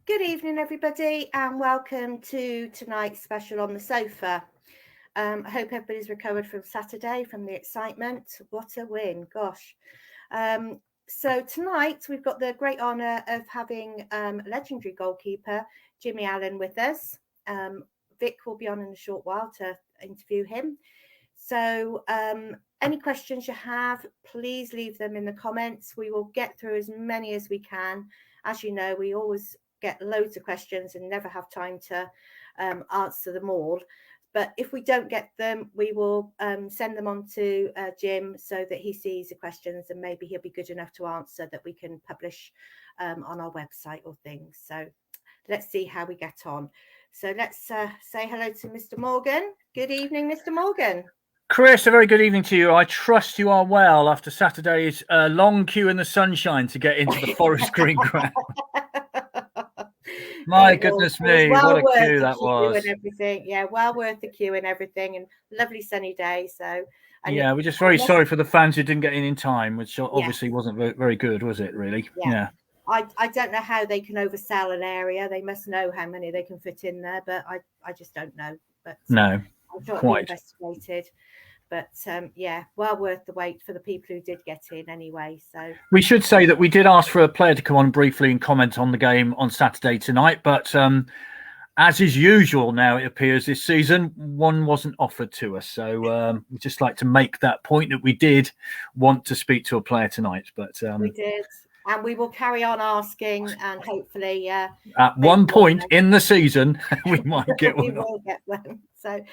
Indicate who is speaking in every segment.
Speaker 1: Good evening, everybody, and welcome to tonight's special on the sofa. I hope everybody's recovered from Saturday, from the excitement. What a win, gosh. So tonight we've got the great honour of having legendary goalkeeper Jimmy Allan with us. Vic will be on in a short while to interview him. So any questions you have, please leave them in the comments. We will get through as many as we can. As you know, we always get loads of questions and never have time to answer them all. But if we don't get them, we will send them on to Jim so that he sees the questions and maybe he'll be good enough to answer that we can publish on our website or things. So let's see how we get on. So let's say hello to Mr. Morgan. Good evening, Mr. Morgan.
Speaker 2: Chris, a very good evening to you. I trust you are well after Saturday's long queue in the sunshine to get into the Forest Green ground. My goodness me, what a queue that was.
Speaker 1: And everything. Yeah, well worth the queue and everything, and lovely sunny day. So
Speaker 2: yeah, we're just very sorry for the fans who didn't get in time, which obviously wasn't very good, was it, really? Yeah.
Speaker 1: I don't know how they can oversell an area. They must know how many they can fit in there, but I just don't know. But
Speaker 2: no,
Speaker 1: I'm sure it'll be investigated. But yeah, well worth the wait for the people who did get in anyway. So
Speaker 2: we should say that we did ask for a player to come on briefly and comment on the game on Saturday tonight, but as is usual now, it appears this season, one wasn't offered to us. So we'd just like to make that point that we did want to speak to a player tonight. But
Speaker 1: we did. And we will carry on asking, and hopefully,
Speaker 2: at one point in the season, we might get one.
Speaker 1: We will get one. So,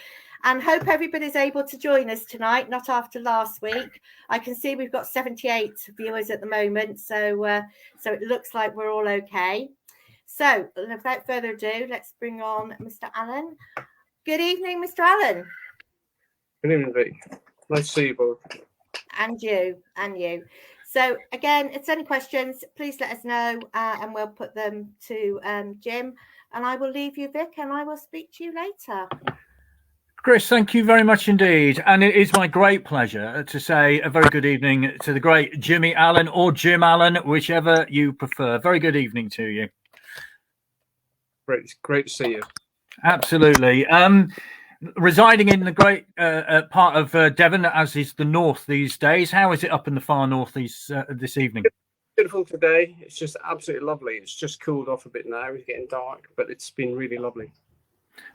Speaker 1: and hope everybody's able to join us tonight. Not after last week. I can see we've got 78 viewers at the moment, so so it looks like we're all okay. So, without further ado, let's bring on Mr. Allan. Good evening, Mr. Allan.
Speaker 3: Good evening, Vic. Nice to see you both.
Speaker 1: And you. So again, it's any questions, please let us know and we'll put them to Jim. And I will leave you, Vic, and I will speak to you later.
Speaker 2: Chris, thank you very much indeed. And it is my great pleasure to say a very good evening to the great Jimmy Allan or Jim Allan, whichever you prefer. Very good evening to you.
Speaker 3: Great to see you.
Speaker 2: Absolutely. Residing in the great part of Devon, as is the north these days. How is it up in the far north this evening?
Speaker 3: Beautiful today. It's just absolutely lovely. It's just cooled off a bit now. It's getting dark, but it's been really lovely.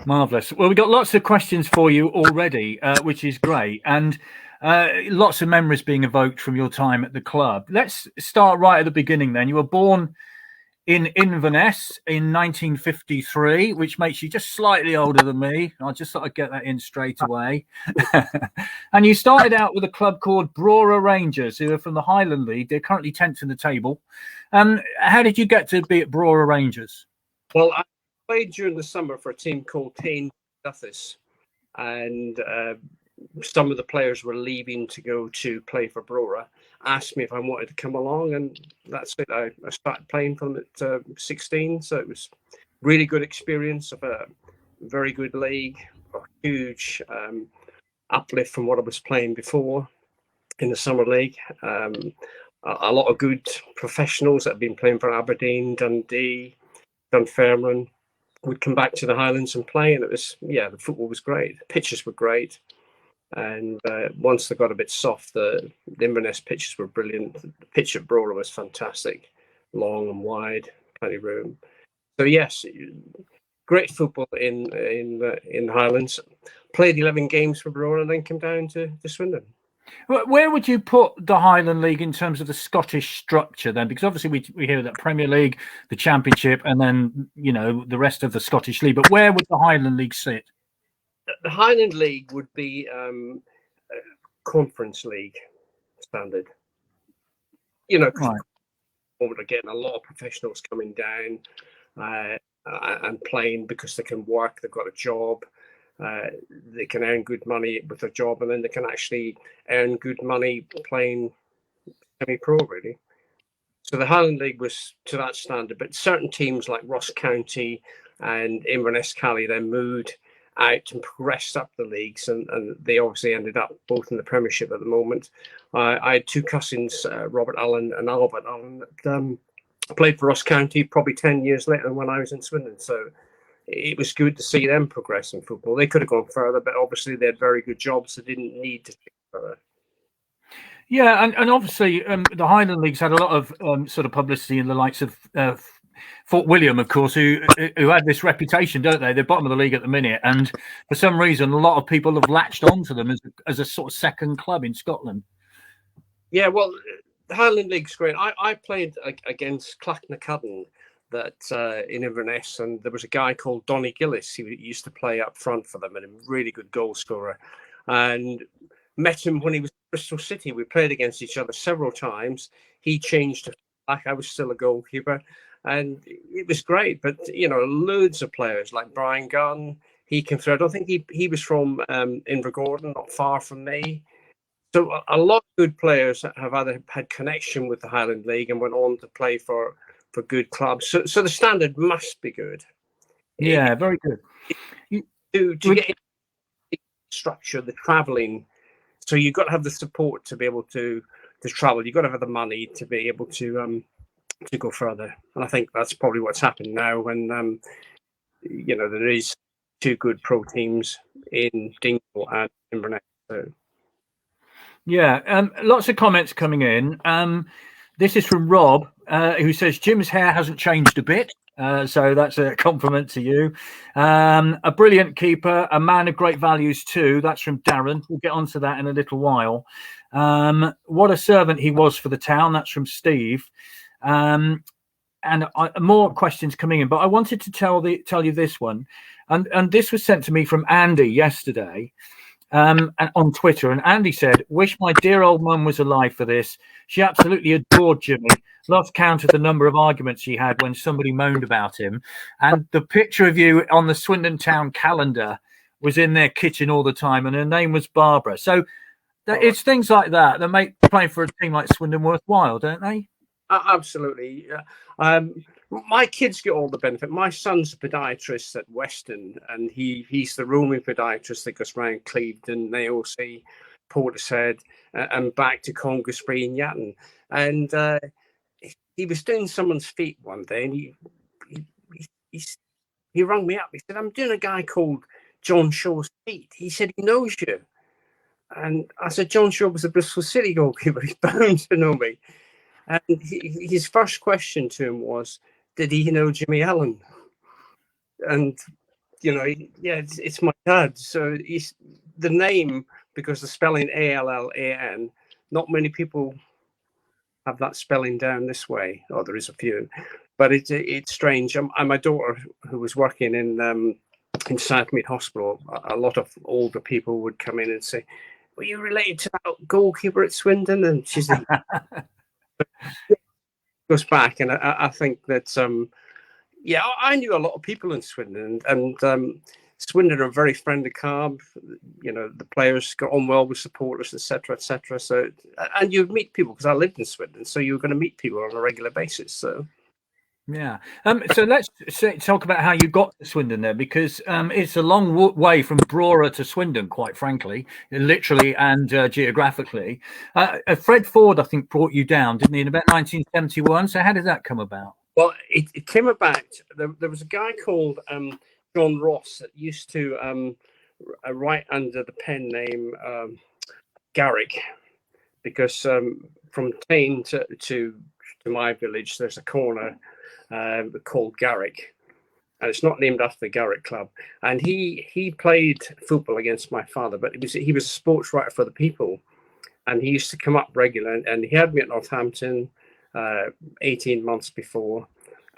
Speaker 2: Marvellous. Well, we've got lots of questions for you already, which is great. And lots of memories being evoked from your time at the club. Let's start right at the beginning then. You were born in Inverness in 1953, which makes you just slightly older than me. I just thought I'd get that in straight away. And you started out with a club called Brora Rangers, who are from the Highland League. They're currently 10th in the table. How did you get to be at Brora Rangers?
Speaker 3: Well, I played during the summer for a team called Tain Duthis, and some of the players were leaving to go to play for Brora. Asked me if I wanted to come along, and that's it. I started playing for them at 16, so it was really good experience of a very good league, a huge uplift from what I was playing before in the summer league. A lot of good professionals that have been playing for Aberdeen, Dundee, Dunfermline would come back to the Highlands and play, and it was, the football was great. The pitches were great. And once they got a bit soft, the Inverness pitches were brilliant. The pitch at Brora was fantastic, long and wide, plenty of room. So yes, great football in the Highlands. Played 11 games for Brora and then came down to Swindon.
Speaker 2: Where would you put the Highland League in terms of the Scottish structure then? Because obviously we hear that Premier League, the Championship, and then the rest of the Scottish League. But where would the Highland League sit?
Speaker 3: The Highland League would be Conference League standard.
Speaker 2: Right.
Speaker 3: We're getting a lot of professionals coming down and playing because they can work, they've got a job, they can earn good money with their job, and then they can actually earn good money playing semi-pro, really. So the Highland League was to that standard, but certain teams like Ross County and Inverness Cally then moved out and progressed up the leagues, and they obviously ended up both in the Premiership at the moment. I had two cousins, Robert Allan and Albert Allan, that played for Ross County probably 10 years later than when I was in Swindon. So it was good to see them progress in football. They could have gone further, but obviously they had very good jobs. They didn't need to take further.
Speaker 2: Yeah, and obviously the Highland League's had a lot of sort of publicity in the likes of Fort William, of course, who had this reputation, don't they? They're bottom of the league at the minute, and for some reason, a lot of people have latched onto them as a sort of second club in Scotland.
Speaker 3: Yeah, well, the Highland League's great. I played against Clachnacudden in Inverness, and there was a guy called Donny Gillis. He used to play up front for them and a really good goal scorer. And met him when he was in Bristol City. We played against each other several times. He changed to back. I was still a goalkeeper, and it was great. But loads of players like Brian Gunn, he came through. I don't think he was from Invergordon, not far from me. So a lot of good players have either had connection with the Highland League and went on to play for good clubs. So the standard must be good.
Speaker 2: Yeah, very good.
Speaker 3: To get into the structure, the travelling. So you've got to have the support to be able to travel. You've got to have the money to be able to go further. And I think that's probably what's happened now when there is two good pro teams in Dingle and Inverness. So.
Speaker 2: Yeah, lots of comments coming in. This is from Rob, who says Jim's hair hasn't changed a bit. So that's a compliment to you. A brilliant keeper, a man of great values too. That's from Darren. We'll get onto that in a little while. What a servant he was for the town. That's from Steve. And more questions coming in, but I wanted to tell you this one, and this was sent to me from Andy yesterday. And on Twitter, and Andy said, "Wish my dear old mum was alive for this. She absolutely adored Jimmy. Lost count of the number of arguments she had when somebody moaned about him. And the picture of you on the Swindon Town calendar was in their kitchen all the time, and her name was Barbara." So it's things like that make playing for a team like Swindon worthwhile, don't they?
Speaker 3: Absolutely. My kids get all the benefit. My son's a podiatrist at Weston, and he's the roaming podiatrist that goes around Clevedon, Nailsea, Portishead, and back to Congressbury and Yatton. And he was doing someone's feet one day, and he rang me up. He said, "I'm doing a guy called John Shaw's feet." He said, "He knows you." And I said, "John Shaw was a Bristol City goalkeeper. He's bound to know me." And his first question to him was, "Did he know Jimmy Allan?" And it's my dad. So the name, because the spelling Allan, not many people have that spelling down this way. Oh, there is a few, but it's strange. And my daughter, who was working in Southmead Hospital, a lot of older people would come in and say, "Were you related to that goalkeeper at Swindon?" And she's like, goes back, and I think that I knew a lot of people in Swindon, and Swindon are a very friendly club. The players got on well with supporters, etc., etc. So, and you'd meet people, because I lived in Swindon, so you were going to meet people on a regular basis. So.
Speaker 2: Yeah. So let's talk about how you got to Swindon there, because it's a long way from Brora to Swindon, quite frankly, literally and geographically. Fred Ford, I think, brought you down, didn't he, in about 1971? So how did that come about?
Speaker 3: Well, it came about. There was a guy called John Ross that used to write under the pen name Garrick, because from Tain to my village, there's a corner called Garrick, and it's not named after the Garrick Club. And he played football against my father, but he was a sports writer for the People, and he used to come up regular, and he had me at Northampton 18 months before,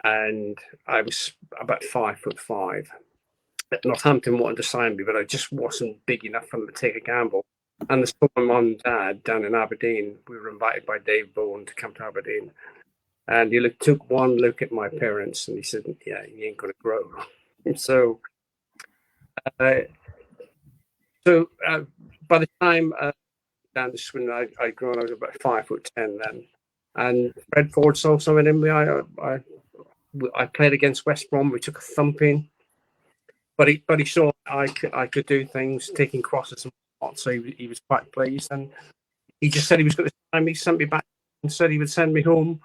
Speaker 3: and I was about 5'5". Northampton wanted to sign me, but I just wasn't big enough for them to take a gamble. And this my mum and dad down in Aberdeen, we were invited by Dave Bowen to come to Aberdeen. And he took one look at my parents, and he said, "Yeah, you ain't going to grow." So by the time down to Swindon, I'd grown. I was about 5'10" then. And Fred Ford saw something in me. I played against West Brom. We took a thumping, but he saw I could do things, taking crosses and whatnot. So he was quite pleased, and he just said he was going to sign me. Sent me back and said he would send me home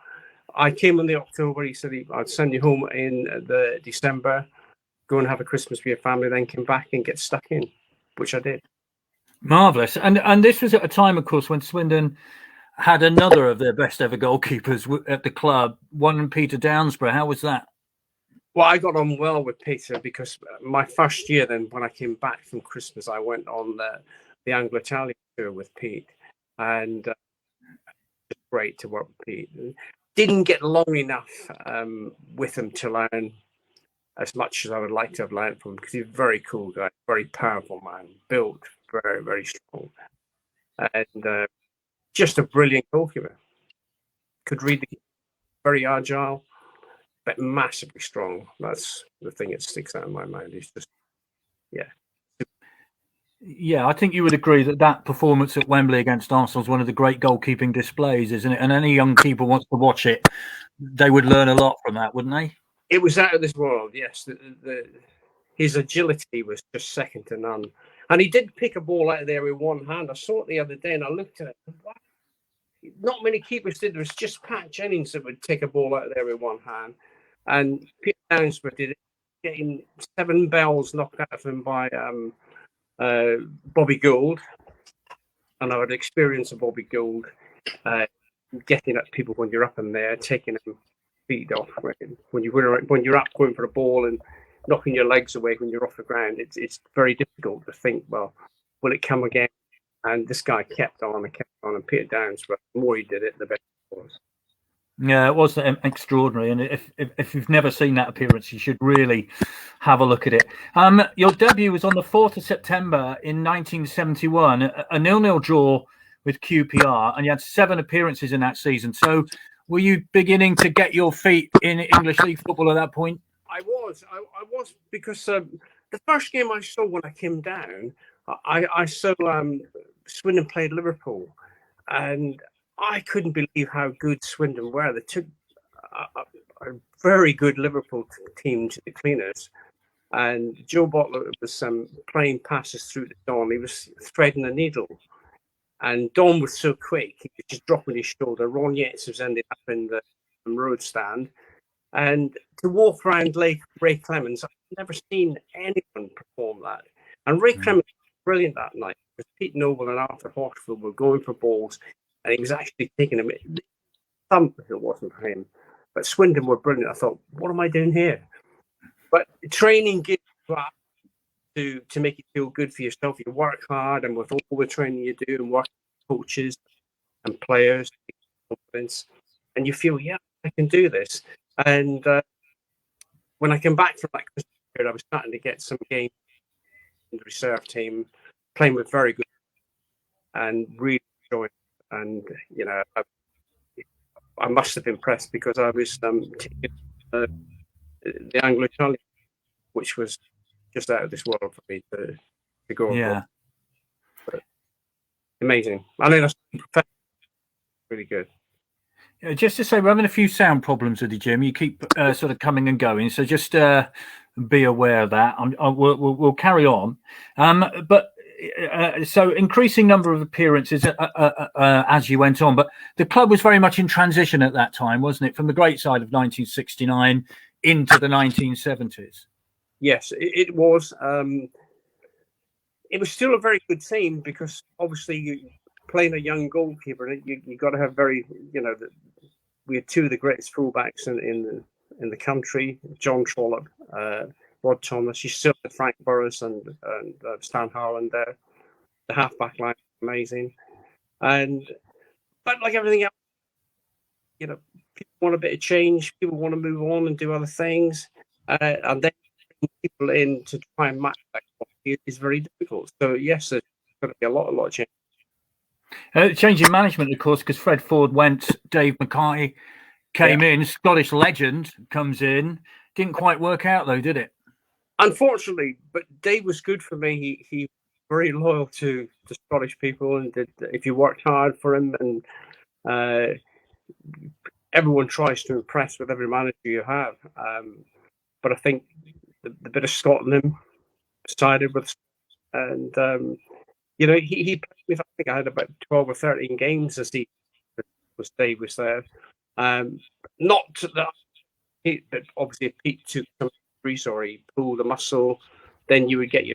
Speaker 3: I came in the October. He said I'd send you home in the December, go and have a Christmas with your family, then come back and get stuck in, which I did.
Speaker 2: Marvellous. And this was at a time, of course, when Swindon had another of their best ever goalkeepers at the club, one Peter Downsborough. How was that?
Speaker 3: Well, I got on well with Peter because my first year then, when I came back from Christmas, I went on the Anglo-Italian tour with Pete, and it's great to work with Pete. Didn't get long enough with him to learn as much as I would like to have learned from him, because he's a very cool guy, very powerful man, built very, very strong, and just a brilliant goalkeeper. Could read the game, very agile, but massively strong. That's the thing that sticks out in my mind. He's just, yeah.
Speaker 2: Yeah, I think you would agree that performance at Wembley against Arsenal is one of the great goalkeeping displays, isn't it? And any young keeper wants to watch it, they would learn a lot from that, wouldn't they?
Speaker 3: It was out of this world, yes. His agility was just second to none. And he did pick a ball out of there with one hand. I saw it the other day and I looked at it. Wow. Not many keepers did. There was just Pat Jennings that would take a ball out of there with one hand. And Peter Downsborough did it, getting 7 bells knocked out of him by Bobby Gould. And I had experience of Bobby Gould getting at people when you're up in there, taking them feet off. When you're up going for a ball and knocking your legs away when you're off the ground, it's very difficult to think, well, will it come again? And this guy kept on and kept on, and Peter Downsborough, the more he did it, the better it was.
Speaker 2: Yeah, it was extraordinary. And if you've never seen that appearance, you should really have a look at it. Your debut was on the 4th of September in 1971, a 0-0 draw with QPR, and you had 7 appearances in that season. So were you beginning to get your feet in English League football at that point?
Speaker 3: I was because the first game I saw when I came down, I saw Swindon played Liverpool, and I couldn't believe how good Swindon were. They took a very good Liverpool team to the cleaners, and Joe Butler was playing passes through to Don. He was threading a needle, and Don was so quick, he was just dropping his shoulder. Ron Yates was ending up in the road stand. And to walk around Ray Clemens, I've never seen anyone perform that. And Ray Clemens was brilliant that night, because Pete Noble and Arthur Horsfield were going for balls, and he was actually taking them. Thump if it wasn't for him. But Swindon were brilliant. I thought, what am I doing here? But training gives you up to make you feel good for yourself. You work hard, and with all the training you do, and work with coaches and players, confidence, and you feel, yeah, I can do this. And when I came back from that Christmas period, I was starting to get some games in the reserve team, playing with very good and really enjoying it. And, you know, I must have impressed, because I was taking the Anglo-Italian, which was just out of this world for me to go.
Speaker 2: Yeah.
Speaker 3: But amazing. I mean, that's really good.
Speaker 2: Just to say, we're having a few sound problems with you, Jim. You keep sort of coming and going, so just be aware of that. We'll carry on. But so increasing number of appearances as you went on, but the club was very much in transition at that time, wasn't it? From the great side of 1969 into the 1970s.
Speaker 3: Yes, it was. It was still a very good team, because obviously playing a young goalkeeper, you got to have very, you know, we had 2 of the greatest fullbacks in the country, John Trollope, Rod Thomas. You still had Frank Burrows and Stan Harland there. The half-back line, amazing. But like everything else, you know, people want a bit of change. People want to move on and do other things, and then people in to try and match that is very difficult. So yes, there's going to be a lot of change.
Speaker 2: Changing management, of course, because Fred Ford went, Dave Mackay came in, Scottish legend comes in. Didn't quite work out though, did it?
Speaker 3: Unfortunately, but Dave was good for me. He very loyal to the Scottish people, and if you worked hard for him, and everyone tries to impress with every manager you have. But I think the bit of Scotland sided with, and you know, he played with, I think I had about 12 or 13 games as Dave was there. Not that obviously if Pete took some grease or he pulled a muscle, then you would get you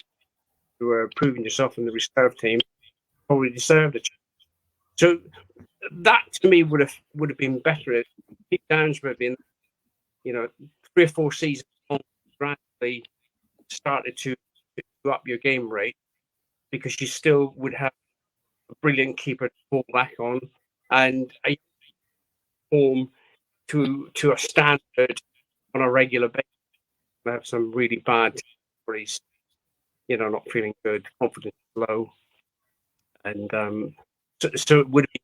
Speaker 3: were proving yourself in the reserve team, probably deserved it. So that to me would have been better if Pete Downs would have been, 3 or 4 seasons on, gradually started to up your game rate, because you still would have a brilliant keeper to fall back on and a form to a standard on a regular basis. We have some really bad where he's, not feeling good, confidence low, and so it would be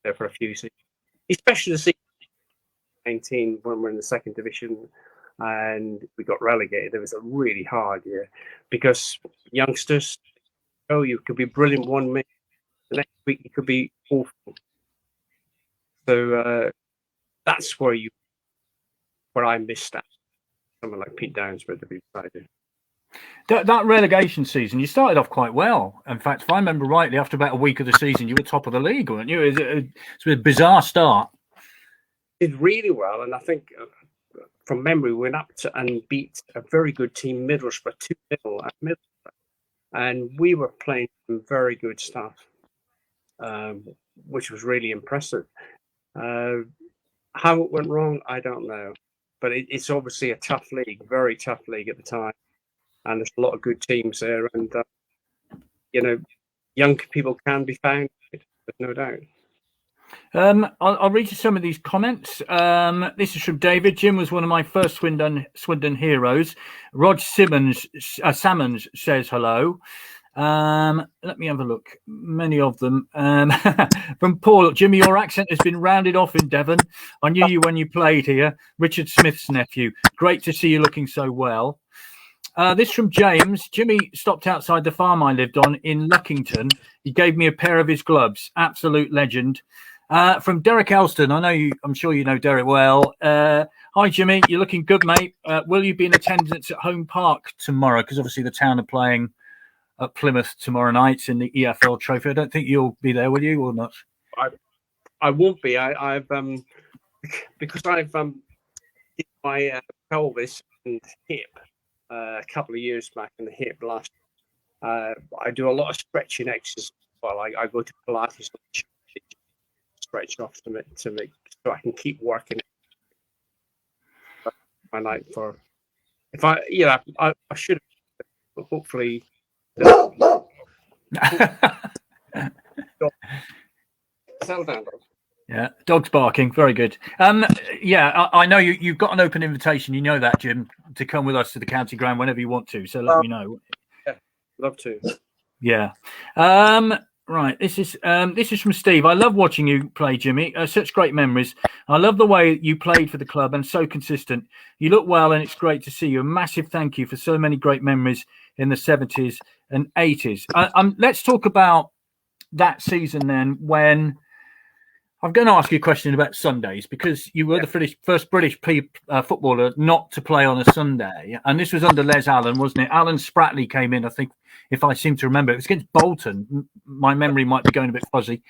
Speaker 3: there for a few seasons, especially the season 19 when we're in the second division and we got relegated. It was a really hard year because youngsters, you could be brilliant one minute, the next week you could be awful. So that's where I missed out. Someone like Pete Downs would have been decided.
Speaker 2: That relegation season, you started off quite well. In fact, if I remember rightly, after about a week of the season, you were top of the league, weren't you? It's a bizarre start.
Speaker 3: Did really well, and I think from memory, we went up and beat a very good team, Middlesbrough, 2-0 at Middlesbrough, and we were playing some very good stuff, which was really impressive. How it went wrong, I don't know, but it's obviously a tough league, very tough league at the time, and there's a lot of good teams there, and young people can be found, there's no doubt.
Speaker 2: I'll read you some of these comments. This is from David. Jim was one of my first Swindon heroes. Rod Salmons says hello. Let me have a look. Many of them. From Paul, Jimmy, your accent has been rounded off in Devon. I knew you when you played here. Richard Smith's nephew. Great to see you looking so well. This from James. Jimmy stopped outside the farm I lived on in Luckington. He gave me a pair of his gloves. Absolute legend. From Derek Elston, I'm sure you know Derek well. Hi, Jimmy. You're looking good, mate. Will you be in attendance at Home Park tomorrow? Because obviously the town are playing at Plymouth tomorrow night in the EFL Trophy. I don't think you'll be there, will you, or not?
Speaker 3: I won't be. I've because I've did my pelvis and hip a couple of years back in the hip last. I do a lot of stretching exercises. Well, I go to Pilates, stretch off to make so I can keep working my night for. If I should hopefully. Settle down, dog.
Speaker 2: Yeah, dog's barking. Very good. I know you've got an open invitation. You know that, Jim, to come with us to the county ground whenever you want to. So let me know.
Speaker 3: Yeah, love to.
Speaker 2: Yeah. Right. This is from Steve. I love watching you play, Jimmy. Such great memories. I love the way you played for the club and so consistent. You look well, and it's great to see you. A massive thank you for so many great memories in the 70s and 80s. Let's talk about that season then, when I'm going to ask you a question about Sundays, because you were the first British footballer not to play on a Sunday. And this was under Les Allan, wasn't it? Alan Spratley came in, I think, if I seem to remember. It was against Bolton. My memory might be going a bit fuzzy.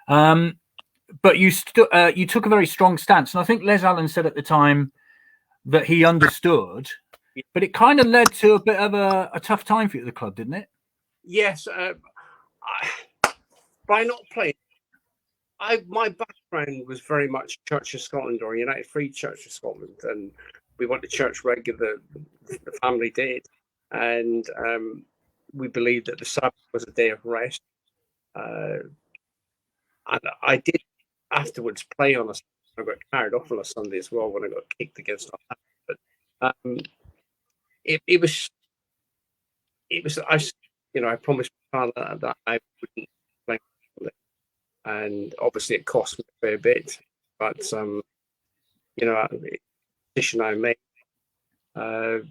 Speaker 2: But you took a very strong stance. And I think Les Allan said at the time that he understood. But it kind of led to a bit of a tough time for you at the club, didn't it?
Speaker 3: Yes. By not playing, my background was very much Church of Scotland or United Free Church of Scotland, and we went to church regular. The family did, and we believed that the Sabbath was a day of rest. And I did afterwards play on a. I got carried off on a Sunday as well when I got kicked against our house. But it was. I promised my father that I wouldn't play, and obviously it cost me a fair bit. But the decision I made, I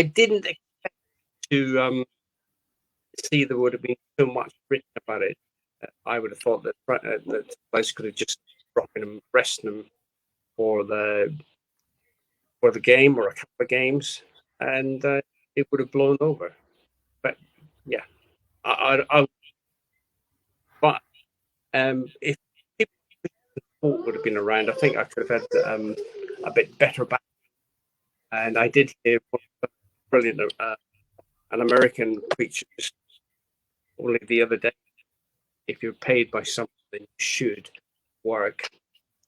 Speaker 3: didn't expect to see there would have been so much written about it. I would have thought that players could have just dropped him, resting him for the game or a couple of games, and it would have blown over. But yeah, if people support would have been around, I think I could have had a bit better back. And I did hear brilliant an American preacher only the other day. If you're paid by something, you should work.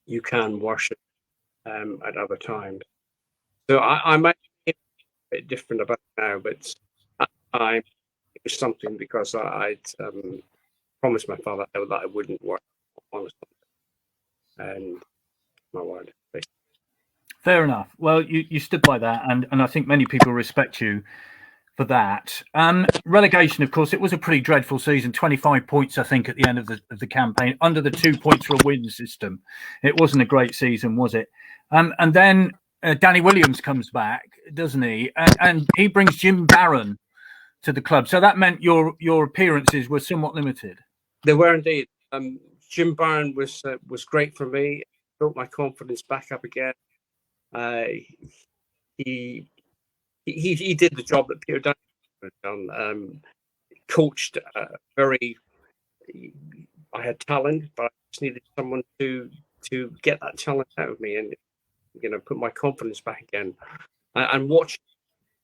Speaker 3: You can worship at other times. So I might be a bit different about it now, but at the time it was something because I'd promised my father that I wouldn't work on a Sunday, and my word.
Speaker 2: Fair enough. Well, you stood by that, and I think many people respect you for that. Relegation, of course, it was a pretty dreadful season. 25 points, I think, at the end of the campaign, under the 2 points for a win system. It wasn't a great season, was it? And then Danny Williams comes back, doesn't he? And he brings Jim Barron to the club. So that meant your appearances were somewhat limited.
Speaker 3: They were indeed. Jim Barron was great for me. Built my confidence back up again. He did the job that Peter Dunn had done. Coached very. I had talent, but I just needed someone to get that talent out of me and put my confidence back again. And watching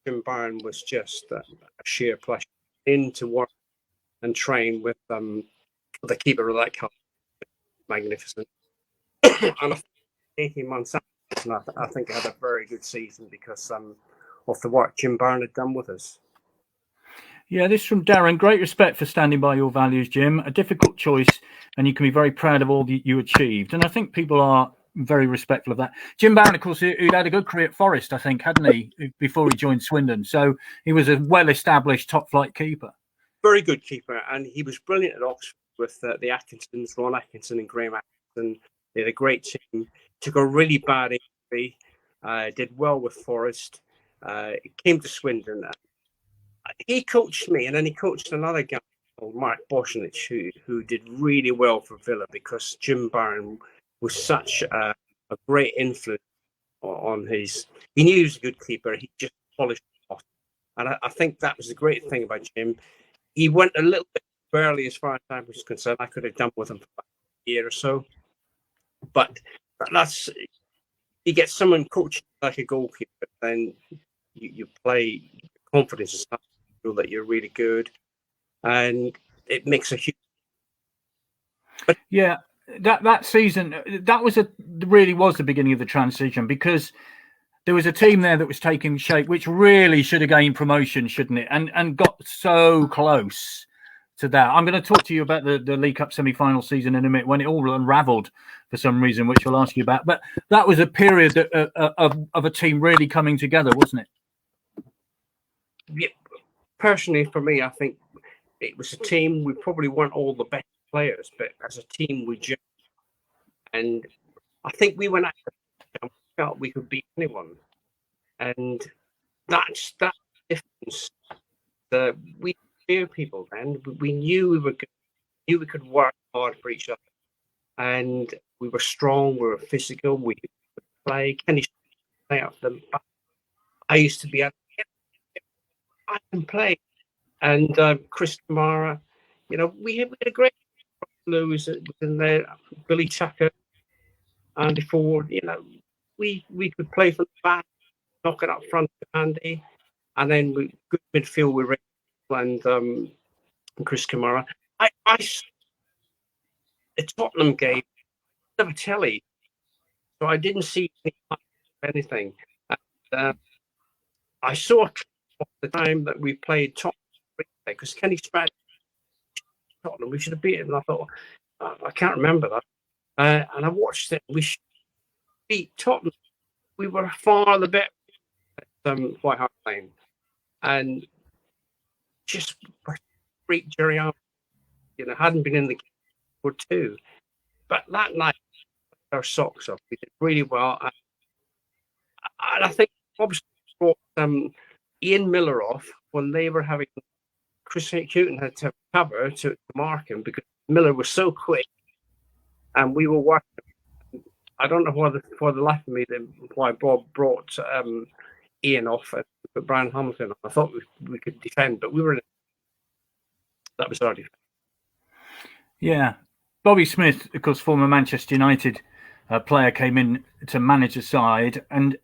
Speaker 3: Jim Barron was just a sheer pleasure. To work and train with the keeper of that club, magnificent. And 18 months after, I think I had a very good season because of the work Jim Barron had done with us.
Speaker 2: Yeah, this from Darren. Great respect for standing by your values, Jim. A difficult choice, and you can be very proud of all that you achieved. And I think people are very respectful of that. Jim Barron, of course, who'd had a good career at Forest, I think, hadn't he, before he joined Swindon? So he was a well-established top-flight keeper.
Speaker 3: Very good keeper, and he was brilliant at Oxford with the Atkinsons, Ron Atkinson and Graham Atkinson. They had a great team. Took a really bad injury. Did well with Forest. Came to Swindon. He coached me, and then he coached another guy called Mark Bosnich, who did really well for Villa because Jim Barron was such a great influence on his. He knew he was a good keeper. He just polished it off, and I think that was the great thing about Jim. He went a little bit early as far as I was concerned. I could have done with him for about a year or so, but that's you get someone coaching like a goalkeeper, then you play confidence and stuff, feel that you're really good, and it makes a huge. But
Speaker 2: yeah. That season, that really was the beginning of the transition because there was a team there that was taking shape, which really should have gained promotion, shouldn't it? And got so close to that. I'm going to talk to you about the League Cup semi-final season in a minute when it all unravelled for some reason, which I'll ask you about. But that was a period of a team really coming together, wasn't it?
Speaker 3: Yeah, personally, for me, I think it was a team. We probably weren't all the best players, but as a team, and I think we went out and felt we could beat anyone, and that's that difference. We fear people then. We knew we were good. We knew we could work hard for each other, and we were strong. We were physical. We could play. Kenny play out them. I used to be. I can play, and Chris Kamara. We had a great. Lewis was in there, Billy Tucker, Andy Ford. We could play from the back, knock it up front to Andy, and then good midfield with Rick and Chris Kamara. The Tottenham game, never telly, so I didn't see anything. And, I saw the time that we played Tottenham because Kenny Spratt. Tottenham, we should have beaten them. I thought, I can't remember that. And I watched it. We should beat Tottenham. We were far the better at White Hart Lane. And just freak Jerry Allan, hadn't been in the game for two. But that night, our socks off. We did really well. And I think obviously brought Ian Miller off when they were having Chris Hughton had to cover to mark him because Miller was so quick, and we were working. I don't know why the life of me why Bob brought Ian off and put Brian Hamilton on. I thought we could defend, but we were. That was our defense.
Speaker 2: Yeah, Bobby Smith, of course, former Manchester United player came in to manage the side. And,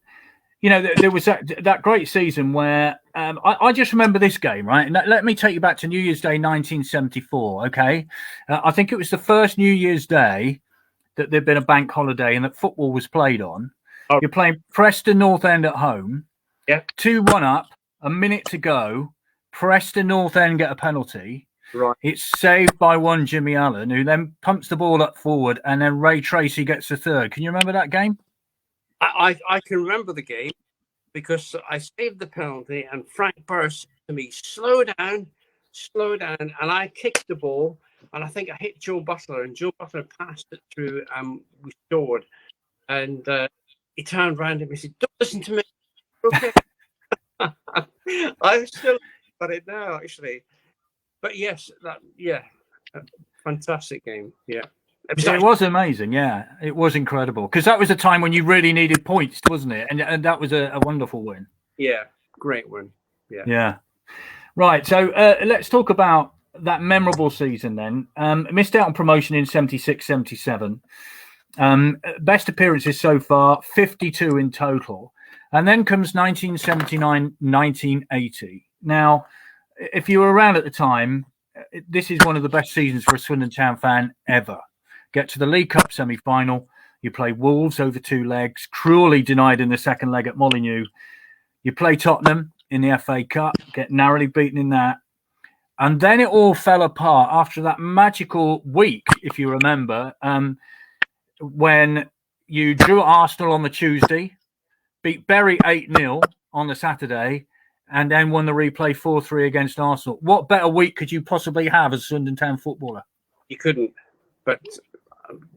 Speaker 2: you know, there was that great season where I just remember this game, right? And let me take you back to New Year's Day 1974, okay? I think it was the first New Year's Day that there'd been a bank holiday and that football was played on.
Speaker 3: Oh.
Speaker 2: You're playing Preston North End at home.
Speaker 3: Yeah.
Speaker 2: 2-1 up, a minute to go. Preston North End get a penalty.
Speaker 3: Right.
Speaker 2: It's saved by one Jimmy Allan, who then pumps the ball up forward, and then Ray Tracy gets the third. Can you remember that game?
Speaker 3: I can remember the game because I saved the penalty, and Frank burst to me, slow down, and I kicked the ball, and I think I hit Joe Butler, and Joe Butler passed it through, and we scored. And he turned around and he said, "Don't listen to me." Okay. I'm still about it now, actually. But yes, fantastic game. Yeah.
Speaker 2: It was amazing. Yeah, it was incredible because that was a time when you really needed points, wasn't it? And that was a wonderful win.
Speaker 3: Yeah, great win. Yeah.
Speaker 2: Yeah. Right. So let's talk about that memorable season then. Missed out on promotion in 76, 77. Best appearances so far, 52 in total. And then comes 1979, 1980. Now, if you were around at the time, this is one of the best seasons for a Swindon Town fan ever. Get to the League Cup semi-final. You play Wolves over 2 legs, cruelly denied in the second leg at Molineux. You play Tottenham in the FA Cup, get narrowly beaten in that. And then it all fell apart after that magical week, if you remember, when you drew at Arsenal on the Tuesday, beat Bury 8-0 on the Saturday, and then won the replay 4-3 against Arsenal. What better week could you possibly have as a Swindon Town footballer?
Speaker 3: You couldn't. But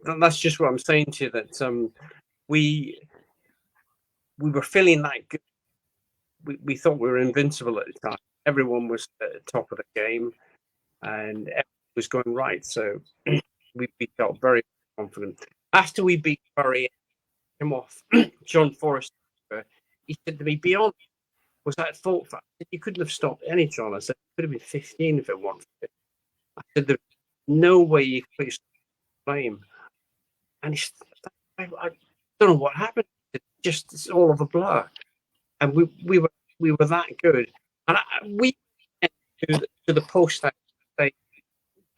Speaker 3: that's just what I'm saying to you, that we were feeling that good. We thought we were invincible at the time. Everyone was at the top of the game, and everything was going right. So we felt very confident. After we beat Bury, came off, John Forrester, he said to me, "Be honest, was that fault for?" I said, "You couldn't have stopped any, John." I said, "It could have been 15 if it weren't for it." I said, "There's no way you could blame." And he said, I don't know what happened. It's all of a blur. And we were that good. And we went to the post house at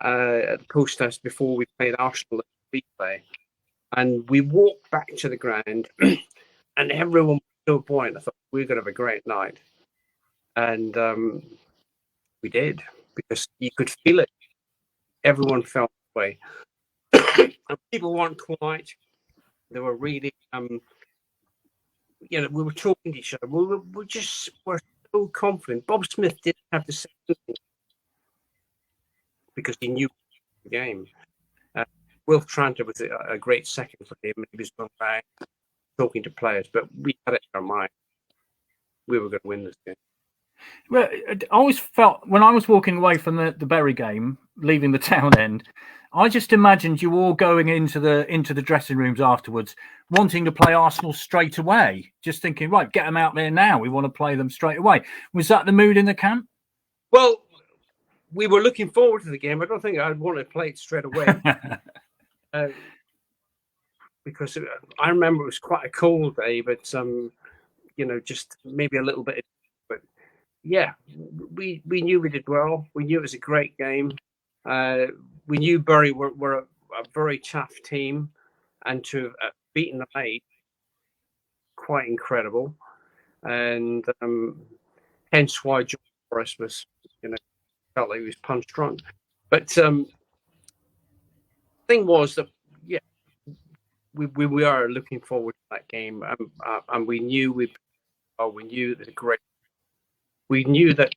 Speaker 3: the post house before we played Arsenal at the replay. And we walked back to the ground, and everyone was so buoyant. I thought, we're going to have a great night. And we did, because you could feel it. Everyone felt that way. And people weren't quiet. They were really, we were talking to each other. We were so confident. Bob Smith didn't have to say anything because he knew the game. Wilf Tranter was a great second for him. He was going back, talking to players, but we had it in our mind. We were going to win this game.
Speaker 2: Well, I always felt when I was walking away from the Bury game, leaving the town end, I just imagined you all going into the dressing rooms afterwards, wanting to play Arsenal straight away. Just thinking, right, get them out there now. We want to play them straight away. Was that the mood in the camp?
Speaker 3: Well, we were looking forward to the game. I don't think I'd want to play it straight away. Because I remember it was quite a cold day, but just maybe a little bit. But yeah, we knew we did well. We knew it was a great game. We knew Bury were a very tough team, and to have beaten them 8, quite incredible. And hence why John Forrest was, felt like he was punch drunk. But thing was that, yeah, we are looking forward to that game, and we knew that we knew that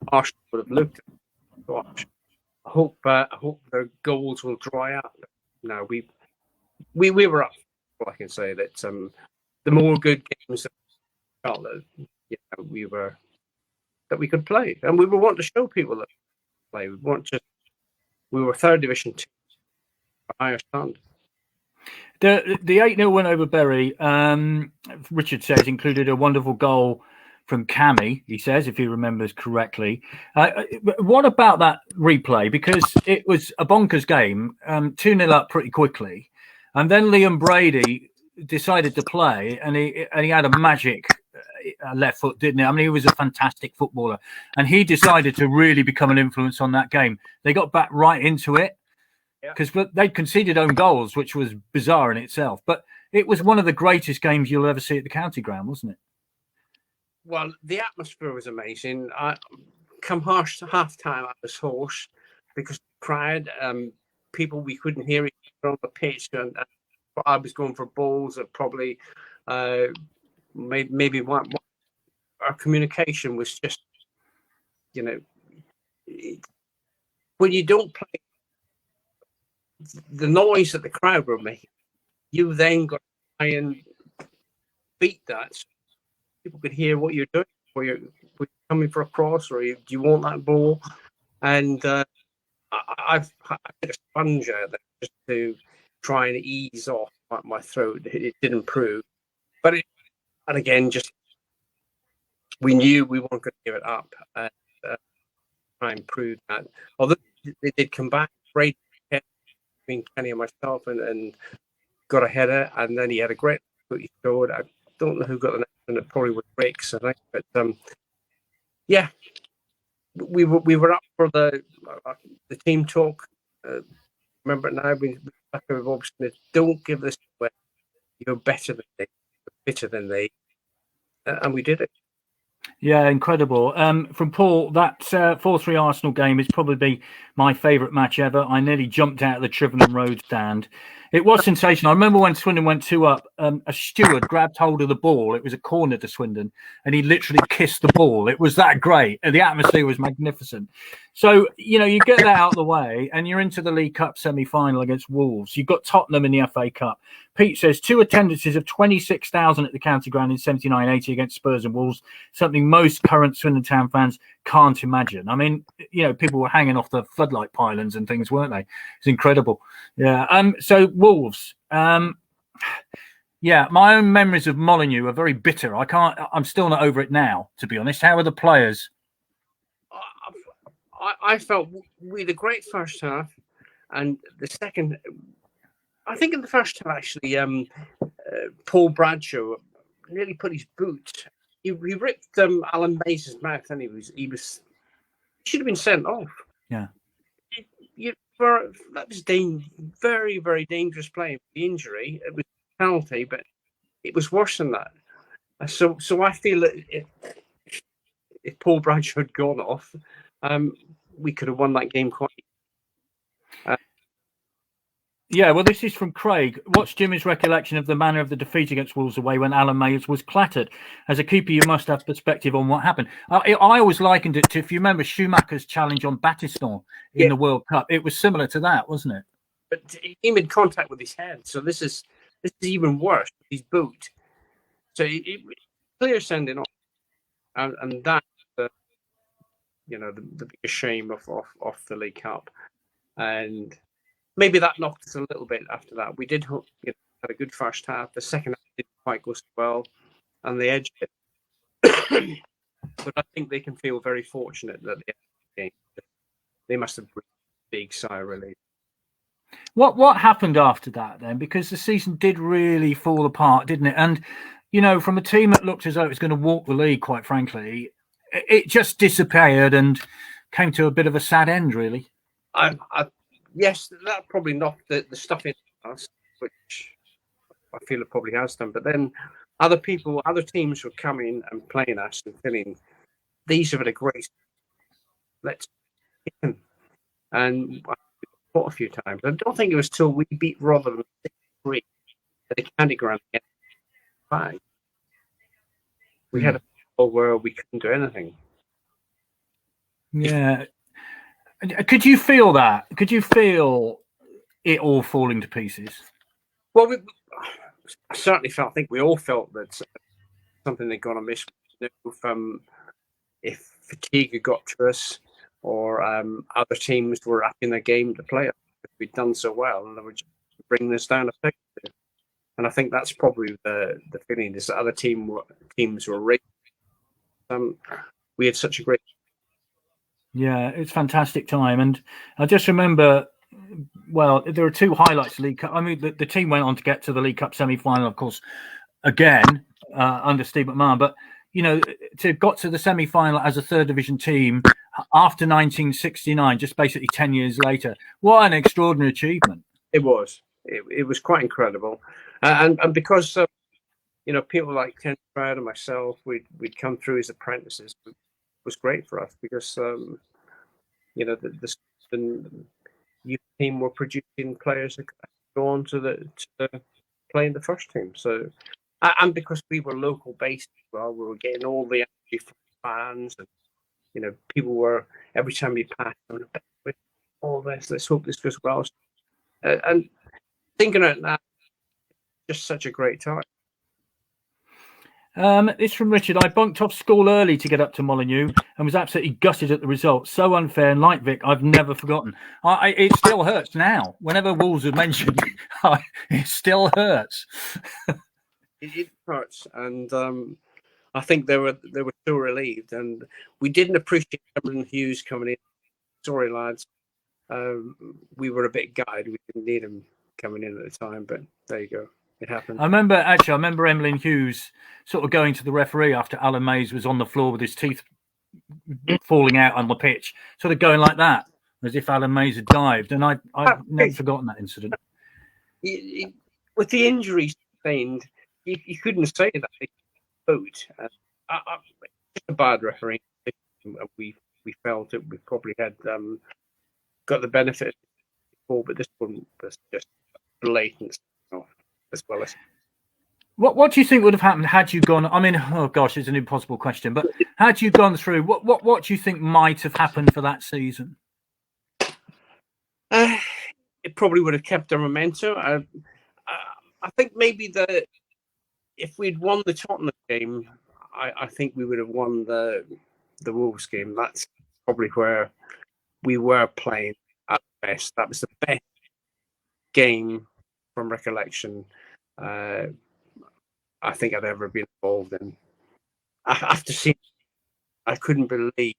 Speaker 3: Arsenal would have looked at it. Gosh, I hope their goals will dry up. No, we were up. Well, I can say that the more good games that we felt that that we could play, and we were wanting to show people that we play. We were third division team, higher standard.
Speaker 2: The 8-0 win over Bury, Richard says, included a wonderful goal from Cammy, he says, if he remembers correctly. What about that replay? Because it was a bonkers game, 2-0 up pretty quickly. And then Liam Brady decided to play, and he had a magic left foot, didn't he? I mean, he was a fantastic footballer, and he decided to really become an influence on that game. They got back right into it because they conceded own goals, which was bizarre in itself. But it was one of the greatest games you'll ever see at the county ground, wasn't it?
Speaker 3: Well, the atmosphere was amazing. Come half time, I was hoarse because the crowd, people, we couldn't hear each other on the pitch, and I was going for balls that probably maybe our communication was just, when you don't play, the noise that the crowd were making, you then got to try and beat that so people could hear what you're doing, were you coming for a cross, or do you want that ball? And I've had a sponge out there just to try and ease off my throat. It did improve, and again, just we knew we weren't going to give it up, and try and prove that. Although they did come back, great between Kenny and myself, and got a header, and then he had a great foot he scored. I don't know who got the next one. It probably was Rakes, I think. But yeah, we were up for the team talk. Remember now, we've always said, don't give this away. You're better than they, fitter than they, and we did it.
Speaker 2: Yeah, incredible. From Paul, that 4-3 Arsenal game is probably my favourite match ever. I nearly jumped out of the Trivenham Road stand. It was sensational. I remember when Swindon went 2 up, a steward grabbed hold of the ball. It was a corner to Swindon, and he literally kissed the ball. It was that great. And the atmosphere was magnificent. So, you get that out of the way, and you're into the League Cup semi-final against Wolves. You've got Tottenham in the FA Cup. Pete says 2 attendances of 26,000 at the county ground in 79-80 against Spurs and Wolves, something most current Swindon Town fans can't imagine. I mean, people were hanging off the floodlight pylons and things, weren't they? It's incredible. Yeah. So Wolves. Yeah, my own memories of Molineux are very bitter. I'm still not over it now, to be honest. How are the players?
Speaker 3: I felt we had a great first half, and the second, I think in the first half, actually, Paul Bradshaw nearly put his boot. He ripped Alan Mays' mouth, and he should have been sent off.
Speaker 2: Yeah.
Speaker 3: That was very, very dangerous play. The injury, it was a penalty, but it was worse than that. So I feel that if Paul Bradshaw had gone off, we could have won that game quite.
Speaker 2: Yeah, well, this is from Craig. What's Jimmy's recollection of the manner of the defeat against Wolves away when Alan Mays was clattered? As a keeper, you must have perspective on what happened. I always likened it to, if you remember, Schumacher's challenge on Battiston in the World Cup. It was similar to that, wasn't it?
Speaker 3: But he made contact with his head, so this is even worse. His boot, so clear sending off, and that's the biggest shame of the League Cup, and maybe that knocked us a little bit after that. We did had a good first half. The second half didn't quite go so well, and they edged it. But I think they can feel very fortunate that they must have breathed a big sigh of relief.
Speaker 2: What happened after that then? Because the season did really fall apart, didn't it? And from a team that looked as though it was going to walk the league, quite frankly, it just disappeared and came to a bit of a sad end, really.
Speaker 3: Yes, that probably knocked the stuff in us, which I feel it probably has done. But then other teams were coming and playing us and feeling these have had a great. Let's hit them. And I fought a few times. I don't think it was till we beat Rotherham 6-3 at the county ground against 5. We had a ball where we couldn't do anything.
Speaker 2: Yeah. Could you feel that? Could you feel it all falling to pieces?
Speaker 3: Well, I certainly felt. I think we all felt that something had gone amiss. If fatigue had got to us, or other teams were up in the game to play it, we'd done so well, and they were just bringing us down a peg. And I think that's probably the feeling is that other teams were rigged. We had such a great.
Speaker 2: Yeah, it's a fantastic time. And I just remember well, there are two highlights. League Cup. I mean, the team went on to get to the League Cup semi-final, of course, again under Steve McMahon. But to got to the semi-final as a third division team after 1969, just basically 10 years later. What an extraordinary achievement!
Speaker 3: It was. It was quite incredible, and because people like Ken Stroud and myself, we'd come through as apprentices. It was great for us because the youth team were producing players that could go on to play in the first team. So, and because we were local based as well, we were getting all the energy from fans, and people were every time we passed on all this. Let's hope this goes well. And thinking of that, just such a great time.
Speaker 2: This from Richard. I bunked off school early to get up to Molineux and was absolutely gutted at the result. So unfair, and like Vic, I've never forgotten. It still hurts now. Whenever Wolves are mentioned, it still hurts.
Speaker 3: It hurts, and I think they were so relieved, and we didn't appreciate Cameron Hughes coming in. Sorry, lads. We were a bit gutted. We didn't need him coming in at the time, but there you go. It happened.
Speaker 2: I remember Emlyn Hughes sort of going to the referee after Alan Mays was on the floor with his teeth falling out on the pitch, sort of going like that, as if Alan Mays had dived. And I've never forgotten that incident.
Speaker 3: With the injuries sustained, you couldn't say that. It's a bad referee. We felt that we probably had got the benefit before, but this one was just blatant. As well as
Speaker 2: what do you think would have happened had you gone? I mean, oh gosh, it's an impossible question, but had you gone through, what do you think might have happened for that season?
Speaker 3: It probably would have kept our momentum. I think maybe if we'd won the Tottenham game, I think we would have won the Wolves game. That's probably where we were playing at best. That was the best game from recollection I think I'd ever been involved in. After seeing, I couldn't believe we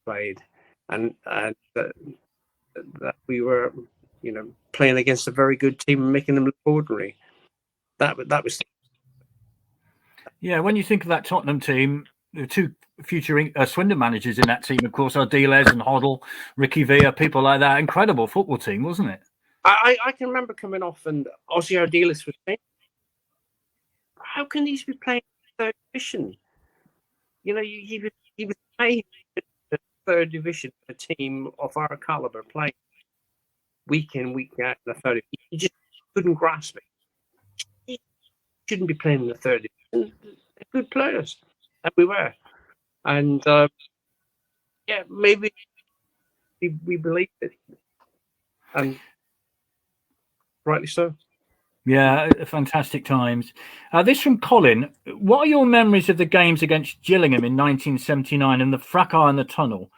Speaker 3: played, and that we were, playing against a very good team and making them look ordinary. That was.
Speaker 2: Yeah, when you think of that Tottenham team, the two future Swindon managers in that team, of course, are Ardiles and Hoddle, Ricky Villa, people like that. Incredible football team, wasn't it?
Speaker 3: I can remember coming off and Ozzy Ardiles was saying, how can these be playing third division? He was playing the third division, a team of our caliber playing week in, week out in the third. He just couldn't grasp it. He shouldn't be playing in the third division. They're good players. And we were. And maybe we believed it. And rightly so.
Speaker 2: Yeah, fantastic times. This from Colin. What are your memories of the games against Gillingham in 1979 and the fracas in the tunnel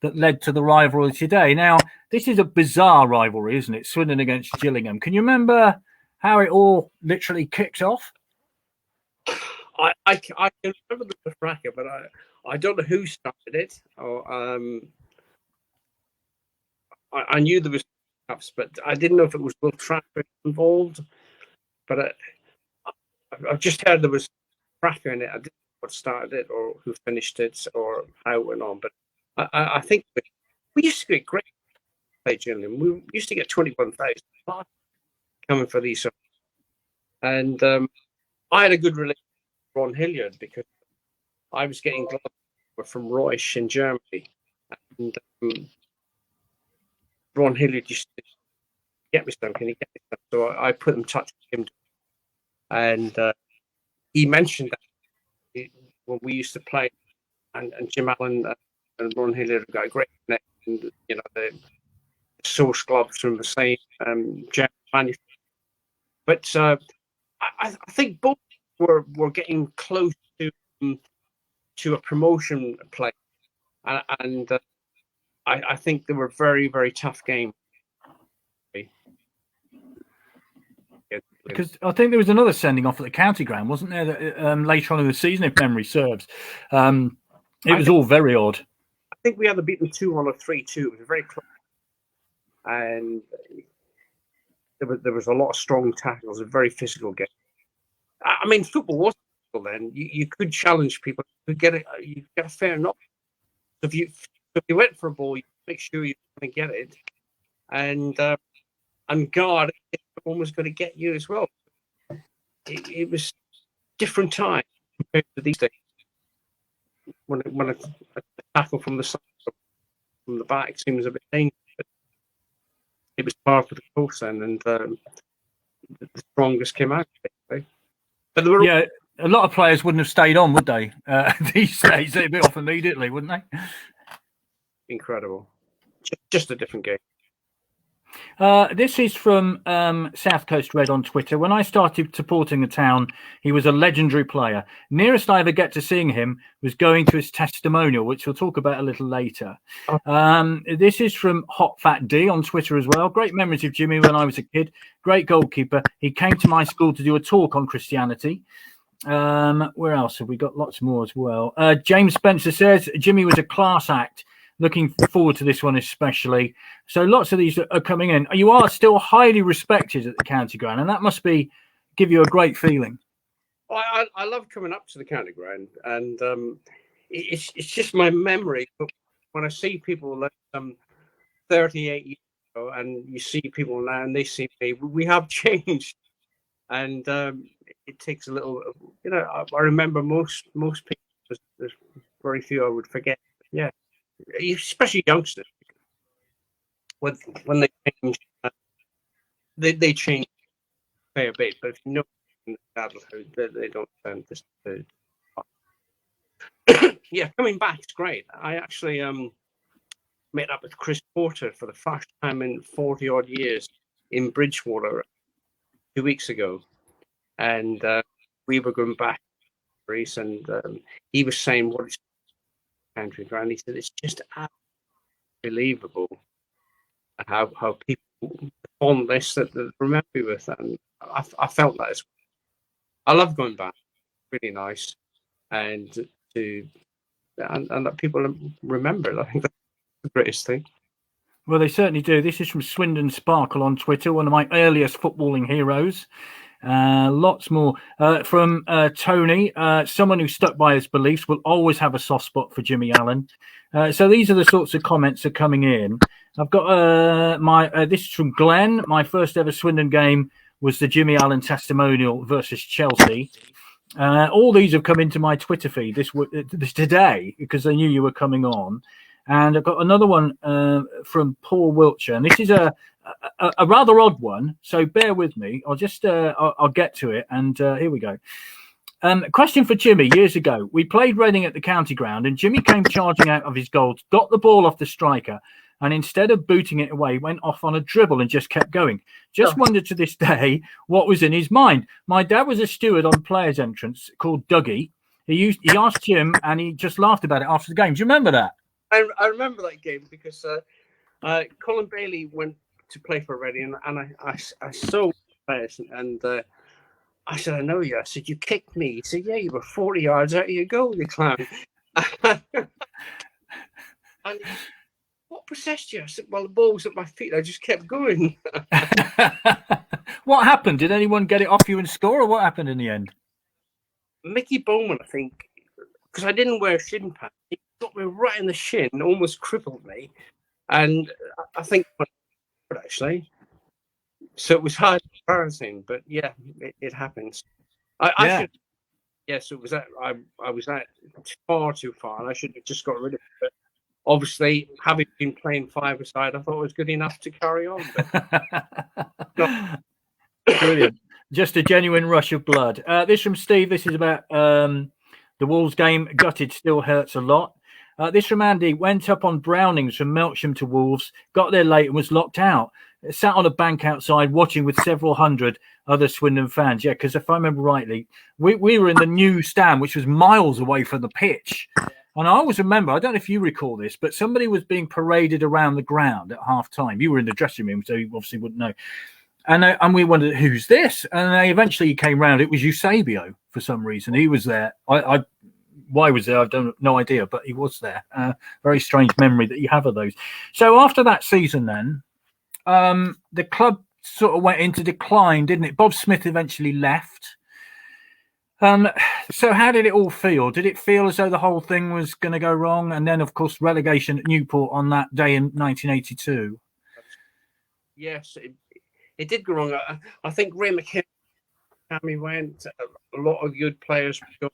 Speaker 2: that led to the rivalry today? Now, this is a bizarre rivalry, isn't it? Swindon against Gillingham. Can you remember how it all literally kicked off?
Speaker 3: I can remember the fracas, but I don't know who started it. Or I knew there was cups, but I didn't know if it was Will Trafford involved. But I've just heard there was fracas in it. I didn't know what started it or who finished it or how it went on. But I think we used to get great play Gillingham. We used to get 21,000 coming for these. And I had a good relationship with Ron Hilliard because I was getting gloves from Reusch in Germany. And Ron Hilliard used to get me some. Can you get me some? So I put in touch with him. And he mentioned that when we used to play, and Jimmy Allan and Ron Hilliard got a great connection. The source gloves from the same German manufacturer. But I think both were getting close to a promotion play, and I think they were very, very tough games.
Speaker 2: Because I think there was another sending off at the county ground, wasn't there? That, later on in the season, if memory serves, it was all very odd.
Speaker 3: I think we either beaten 2-1 or 3-2. It was very close. and there was a lot of strong tackles, a very physical game. I mean, football was physical then. You could challenge people, you get a fair knock. So if you went for a ball, you make sure you're going to get it, and guard everyone was going to get you as well. It was different time compared to these days. When a tackle from the side, from the back seems a bit dangerous. It was par for the course then, and the strongest came out. Basically. But there were
Speaker 2: a lot of players wouldn't have stayed on, would they? These days, they'd be off immediately, wouldn't they?
Speaker 3: Incredible. Just a different game.
Speaker 2: This is from South Coast Red on Twitter. When I started supporting the town, he was a legendary player. Nearest I ever get to seeing him was going to his testimonial, which we'll talk about a little later. This is from Hot Fat D on Twitter as well. Great memories of Jimmy when I was a kid. Great goalkeeper. He came to my school to do a talk on Christianity. Where else have we got? Lots more as well. James Spencer says Jimmy was a class act. Looking forward to this one especially. So lots of these are coming in. You are still highly respected at the county ground, and that must give you a great feeling.
Speaker 3: I love coming up to the county ground, and it's just my memory. But when I see people like 38 years ago, and you see people now, and they see me, we have changed, and it takes a little. I remember most people. There's very few I would forget. Yeah. Especially youngsters, when they change, they change a fair bit. But if you know in adulthood, they don't tend to. Yeah, coming back, it's great. I actually met up with Chris Porter for the first time in 40 odd years in Bridgewater 2 weeks ago, and we were going back to Greece, and he was saying what it's country ground. He said it's just unbelievable how people on this that remember me with, and I felt that as well. I love going back. Really nice, and that people remember. I think that's the greatest thing.
Speaker 2: Well, they certainly do. This is from Swindon Sparkle on Twitter, one of my earliest footballing heroes. Lots more from Tony. Someone who stuck by his beliefs will always have a soft spot for Jimmy Allan. So these are the sorts of comments that are coming in. I've got this is from Glenn. My first ever Swindon game was the Jimmy Allan testimonial versus Chelsea. All these have come into my Twitter feed this today because they knew you were coming on. And I've got another one from Paul Wiltshire, and this is a rather odd one, so bear with me. I'll just I'll get to it, and here we go. Question for Jimmy. Years ago, we played Reading at the county ground, and Jimmy came charging out of his goal, got the ball off the striker, and instead of booting it away, went off on a dribble and just kept going. Just wondered to this day what was in his mind. My dad was a steward on Players' Entrance called Dougie. He asked Jim, and he just laughed about it after the game. Do you remember that?
Speaker 3: I remember that game because Colin Bailey went to play for Reading, and I saw players, and I said, I know you. I said, you kicked me. He said, yeah, you were 40 yards out of your goal, you clown. And what possessed you? I said, well, the ball was at my feet. I just kept going.
Speaker 2: What happened? Did anyone get it off you and score, or what happened in the end?
Speaker 3: Mickey Bowman, I think, because I didn't wear shin pads. He got me right in the shin, almost crippled me. And I think, actually, so it was hard embarrassing, but yeah, it happens. I should, yes, it was that I was that far too far, and I should have just got rid of it. But obviously, having been playing five-a-side, I thought it was good enough to carry on. But
Speaker 2: Brilliant. Just a genuine rush of blood. This from Steve. This is about the Wolves game. Gutted still hurts a lot. This from Andy. Went up on Brownings from Melksham to Wolves. Got there late and was locked out. Sat on a bank outside watching with several hundred other Swindon fans. Yeah, because if I remember rightly, we were in the new stand, which was miles away from the pitch. And I always remember, I don't know if you recall this, but somebody was being paraded around the ground at half time. You were in the dressing room, so you obviously wouldn't know. And we wondered, who's this? And they eventually came round. It was Eusebio for some reason. He was there. Why he was there, I've no idea, but he was there. Very strange memory that you have of those. So after that season then, the club sort of went into decline, didn't it? Bob Smith eventually left. So how did it all feel? Did it feel as though the whole thing was going to go wrong? And then, of course, relegation at Newport on that day in 1982.
Speaker 3: Yes, it did go wrong. I think Ray McKinney went, a lot of good players were gone,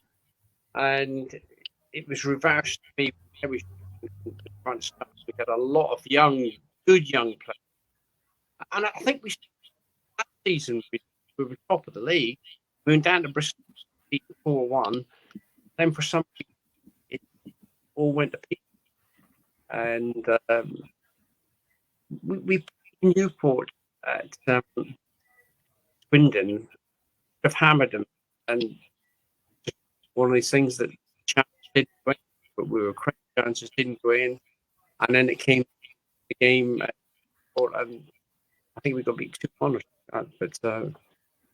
Speaker 3: and it was reversed to me. We had a lot of good young players. And I think that season we were top of the league. We went down to Bristol, beat 4-1. Then for some reason, it all went to pieces. And we played Newport at Swindon, have hammered them, and one of these things that chances didn't go in, but we were crazy chances didn't go in, and then it came to the game, and I think we got beat 2-1 or something. But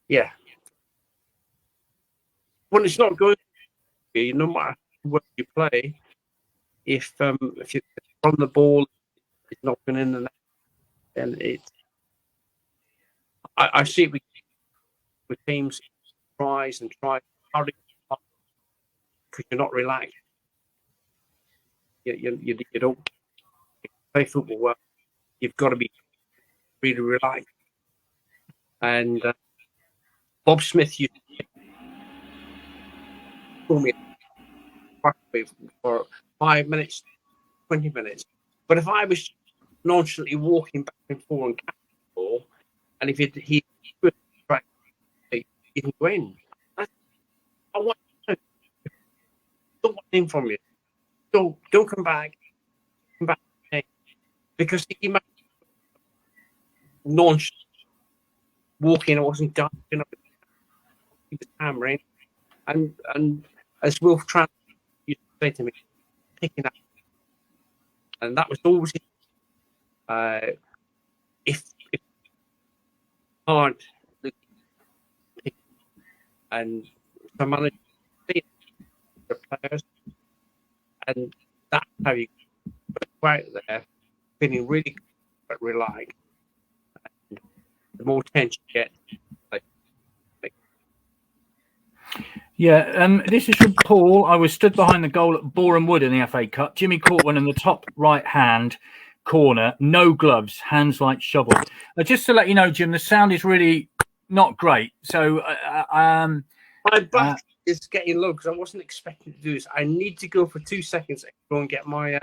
Speaker 3: yeah, when it's not going, no matter where you play, if you're on the ball, it's not going in the net, then I see it with teams tries because you're not relaxed. You don't play football well. You've got to be really relaxed. And Bob Smith used to call me for 5 minutes, 20 minutes. But if I was nonchalantly walking back and forth and catching the ball, and if he didn't go in, I want to don't want him from you. Don't come back. Come back because he might nonchalant walking. I wasn't done. He was hammering, and as Wilf Tran used to say to me, picking up, and that was always if hard and some managers see the players, and that's how you go out there feeling really good but relaxed. And the more tension you get,
Speaker 2: Yeah, this is from Paul. I was stood behind the goal at Boreham Wood in the FA Cup. Jimmy caught one in the top right-hand corner. No gloves, hands like shovel. Just to let you know, Jim, the sound is really not great. So,
Speaker 3: my back is getting low because I wasn't expecting to do this. I need to go for 2 seconds and go and get my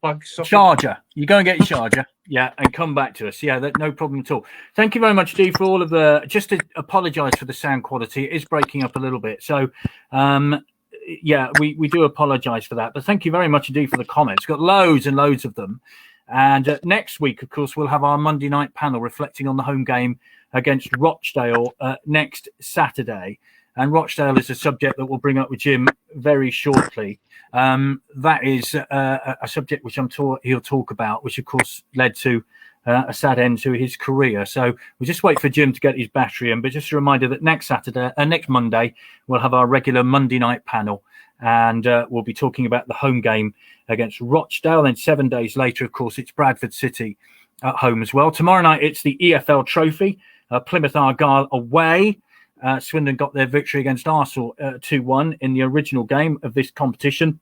Speaker 3: plug socket.
Speaker 2: Charger. You go and get your charger. Yeah, and come back to us. Yeah, no problem at all. Thank you very much, Dee, for all of the. Just to apologise for the sound quality. It is breaking up a little bit. So, yeah, we do apologise for that. But thank you very much indeed for the comments. Got loads and loads of them. And next week, of course, we'll have our Monday night panel reflecting on the home game against Rochdale next Saturday. And Rochdale is a subject that we'll bring up with Jim very shortly. That is a subject which he'll talk about, which, of course, led to a sad end to his career. So we'll just wait for Jim to get his battery in. But just a reminder that next Monday, we'll have our regular Monday night panel. And we'll be talking about the home game against Rochdale. Then 7 days later, of course, it's Bradford City at home as well. Tomorrow night, it's the EFL Trophy, Plymouth Argyle away. Swindon got their victory against Arsenal 2-1 in the original game of this competition.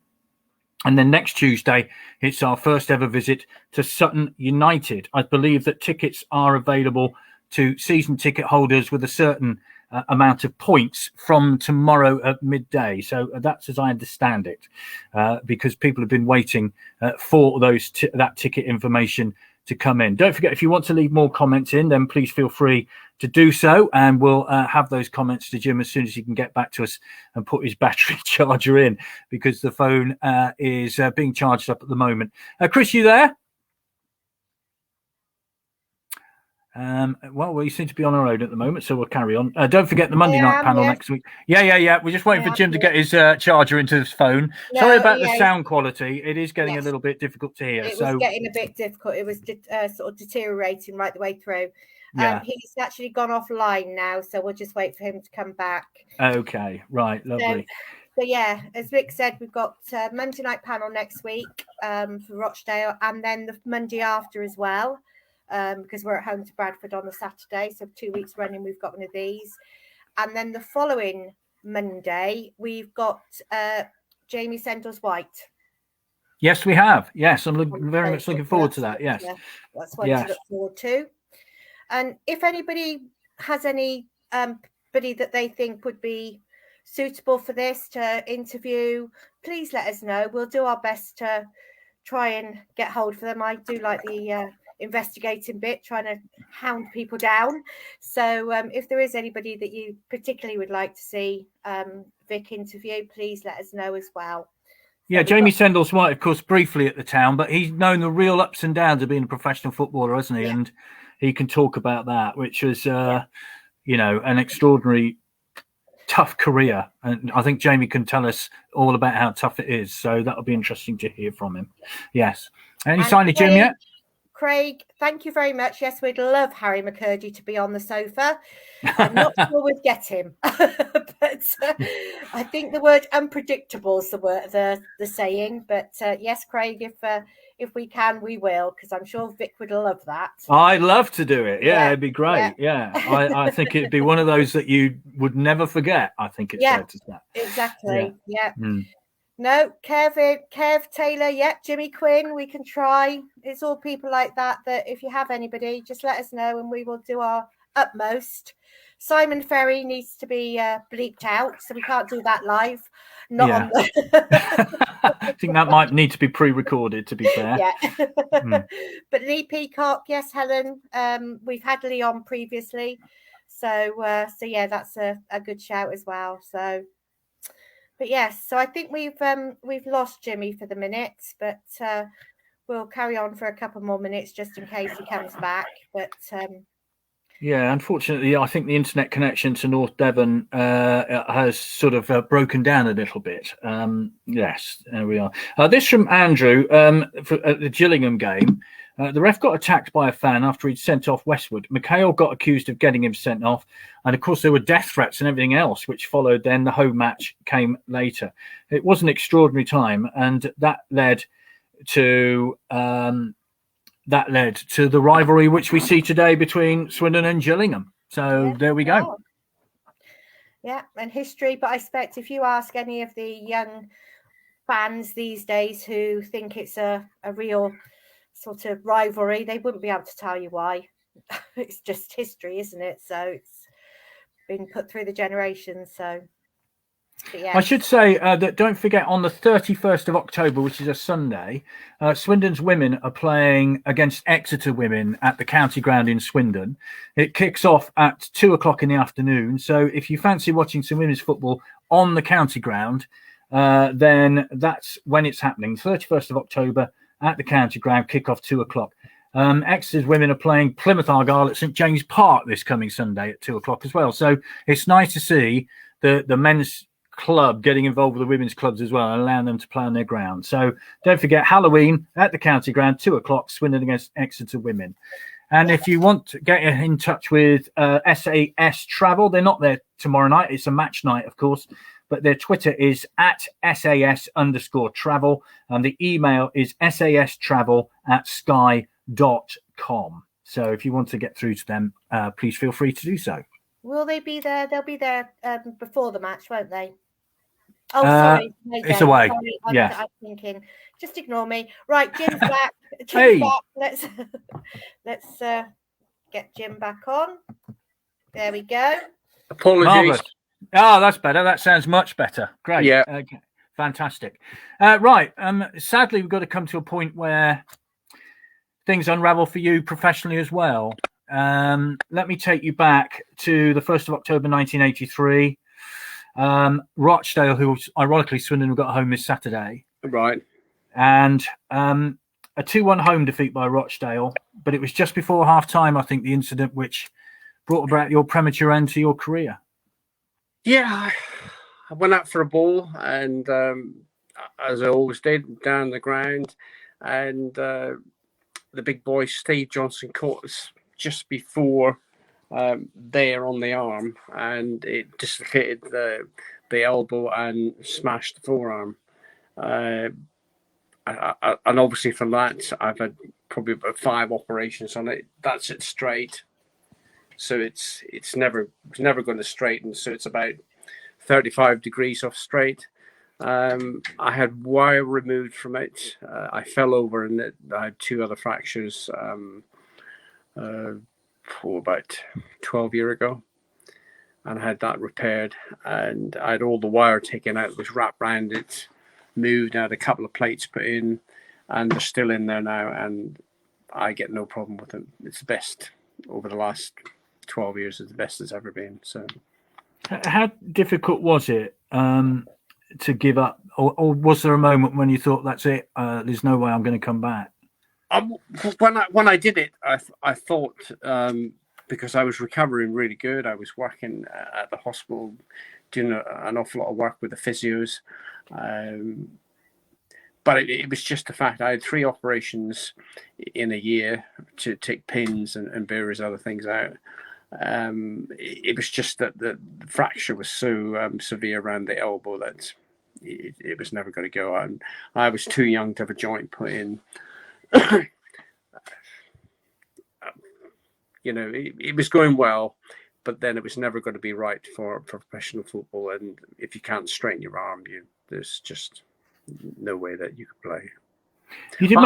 Speaker 2: And then next Tuesday, it's our first ever visit to Sutton United. I believe that tickets are available to season ticket holders with a certain amount of points from tomorrow at midday. So that's as I understand it, because people have been waiting for that ticket information to come in. Don't forget, if you want to leave more comments in, then please feel free to do so, and we'll have those comments to Jim as soon as he can get back to us and put his battery charger in, because the phone is being charged up at the moment. Chris, you there? Well, we seem to be on our own at the moment, so we'll carry on. Don't forget the Monday night panel next week. Yeah. We're just waiting for Jim to get his charger into his phone. Sorry about the sound quality. It is getting a little bit difficult to hear.
Speaker 1: It was getting a bit difficult. It was sort of deteriorating right the way through. He's actually gone offline now, so we'll just wait for him to come back.
Speaker 2: Okay, right, lovely.
Speaker 1: So yeah, as Rick said, we've got Monday night panel next week for Rochdale, and then the Monday after as well. because we're at home to Bradford on the Saturday. So 2 weeks running, we've got one of these. And then the following Monday, we've got Jamie Sendles White.
Speaker 2: Yes, we have. Yes, I'm very much looking forward to that. Yes.
Speaker 1: That's one to look forward to. And if anybody has anybody that they think would be suitable for this to interview, please let us know. We'll do our best to try and get hold of them. I do like the investigating bit, trying to hound people down. So if there is anybody that you particularly would like to see Vic interview, please let us know as well.
Speaker 2: Yeah, Jamie Sendles White, of course, briefly at the Town, but he's known the real ups and downs of being a professional footballer, hasn't he? Yeah. And he can talk about that, which was, you know, an extraordinary, tough career. And I think Jamie can tell us all about how tough it is. So that'll be interesting to hear from him. Yes. Any sign of Jim yet?
Speaker 1: Craig, thank you very much. Yes, we'd love Harry McCurdy to be on the sofa. I'm not sure we'd get him, but I think the word unpredictable is the word, the saying. But yes, Craig, if we can, we will, because I'm sure Vic would love that.
Speaker 2: I'd love to do it. Yeah, it'd be great. Yeah. I think it'd be one of those that you would never forget. I think it's fair to say.
Speaker 1: Exactly. Yeah. No, Kev Taylor, Jimmy Quinn, we can try. It's all people like that if you have anybody, just let us know and we will do our utmost. Simon Ferry needs to be bleeped out, so we can't do that live. On
Speaker 2: I think that might need to be pre-recorded, to be fair.
Speaker 1: Yeah. But Lee Peacock, yes, Helen. We've had Lee on previously. So yeah, that's a good shout as well. So but yes, so I think we've lost Jimmy for the minute, but we'll carry on for a couple more minutes just in case he comes back. But
Speaker 2: yeah, unfortunately, I think the internet connection to North Devon has sort of broken down a little bit. Yes, there we are. This from Andrew at the Gillingham game. The ref got attacked by a fan after he'd sent off Westwood. McHale got accused of getting him sent off. And, of course, there were death threats and everything else, which followed then. The home match came later. It was an extraordinary time, and that led to the rivalry which we see today between Swindon and Gillingham. So there we go.
Speaker 1: Yeah, and history. But I expect if you ask any of the young fans these days who think it's a real sort of rivalry, they wouldn't be able to tell you why. It's just history, isn't it? So it's been put through the generations. So yeah.
Speaker 2: I should say that don't forget on the 31st of October, which is a Sunday, Swindon's women are playing against Exeter women at the county ground in Swindon. It kicks off at 2:00 in the afternoon. So if you fancy watching some women's football on the county ground, then that's when it's happening. 31st of October at the county ground, kick-off 2:00. Exeter's women are playing Plymouth Argyle at St James Park this coming Sunday at 2:00 as well. So it's nice to see the men's club getting involved with the women's clubs as well and allowing them to play on their ground. So don't forget Halloween at the county ground, 2:00, Swindon against Exeter women. And if you want to get in touch with SAS Travel, they're not there tomorrow night. It's a match night, of course. But their Twitter is at SAS_travel. And the email is sastravel@sky.com. So if you want to get through to them, please feel free to do so.
Speaker 1: Will they be there? They'll be there before the match, won't they? Oh, sorry.
Speaker 2: It's away.
Speaker 1: Sorry,
Speaker 2: yeah.
Speaker 1: I'm thinking. Just ignore me. Right, Jim's back. Jim's back. Let's get Jim back on. There we go.
Speaker 3: Apologies.
Speaker 2: Marvelous. Oh, that's better. That sounds much better. Great.
Speaker 3: Yeah.
Speaker 2: Okay. Fantastic. Right. Sadly, we've got to come to a point where things unravel for you professionally as well. Let me take you back to the 1st of October, 1983. Rochdale, who ironically Swindon got home this Saturday.
Speaker 3: Right.
Speaker 2: And a 2-1 home defeat by Rochdale. But it was just before half-time, I think, the incident which brought about your premature end to your career.
Speaker 3: Yeah, I went out for a ball and, as I always did, down the ground. And the big boy, Steve Johnson, caught us just before there on the arm. And it dislocated the elbow and smashed the forearm. and obviously from that, I've had probably about 5 operations on it. That's it straight. So it's never going to straighten. So it's about 35 degrees off straight. I had wire removed from it. I fell over and I had 2 other fractures about 12 years ago, and I had that repaired. And I had all the wire taken out, was wrapped around it, moved. I had a couple of plates put in, and they're still in there now. And I get no problem with them. It's the best over the last 12 years. It's the best it's ever been. So,
Speaker 2: how difficult was it to give up, or was there a moment when you thought, that's it, there's no way I'm going to come back?
Speaker 3: When I did it, I thought, because I was recovering really good. I was working at the hospital, doing an awful lot of work with the physios. But it was just the fact I had 3 operations in a year to take pins and various other things out. It was just that the fracture was so severe around the elbow that it was never going to go. And I was too young to have a joint put in. It was going well, but then it was never going to be right for professional football. And if you can't straighten your arm, there's just no way that you could play.
Speaker 2: You did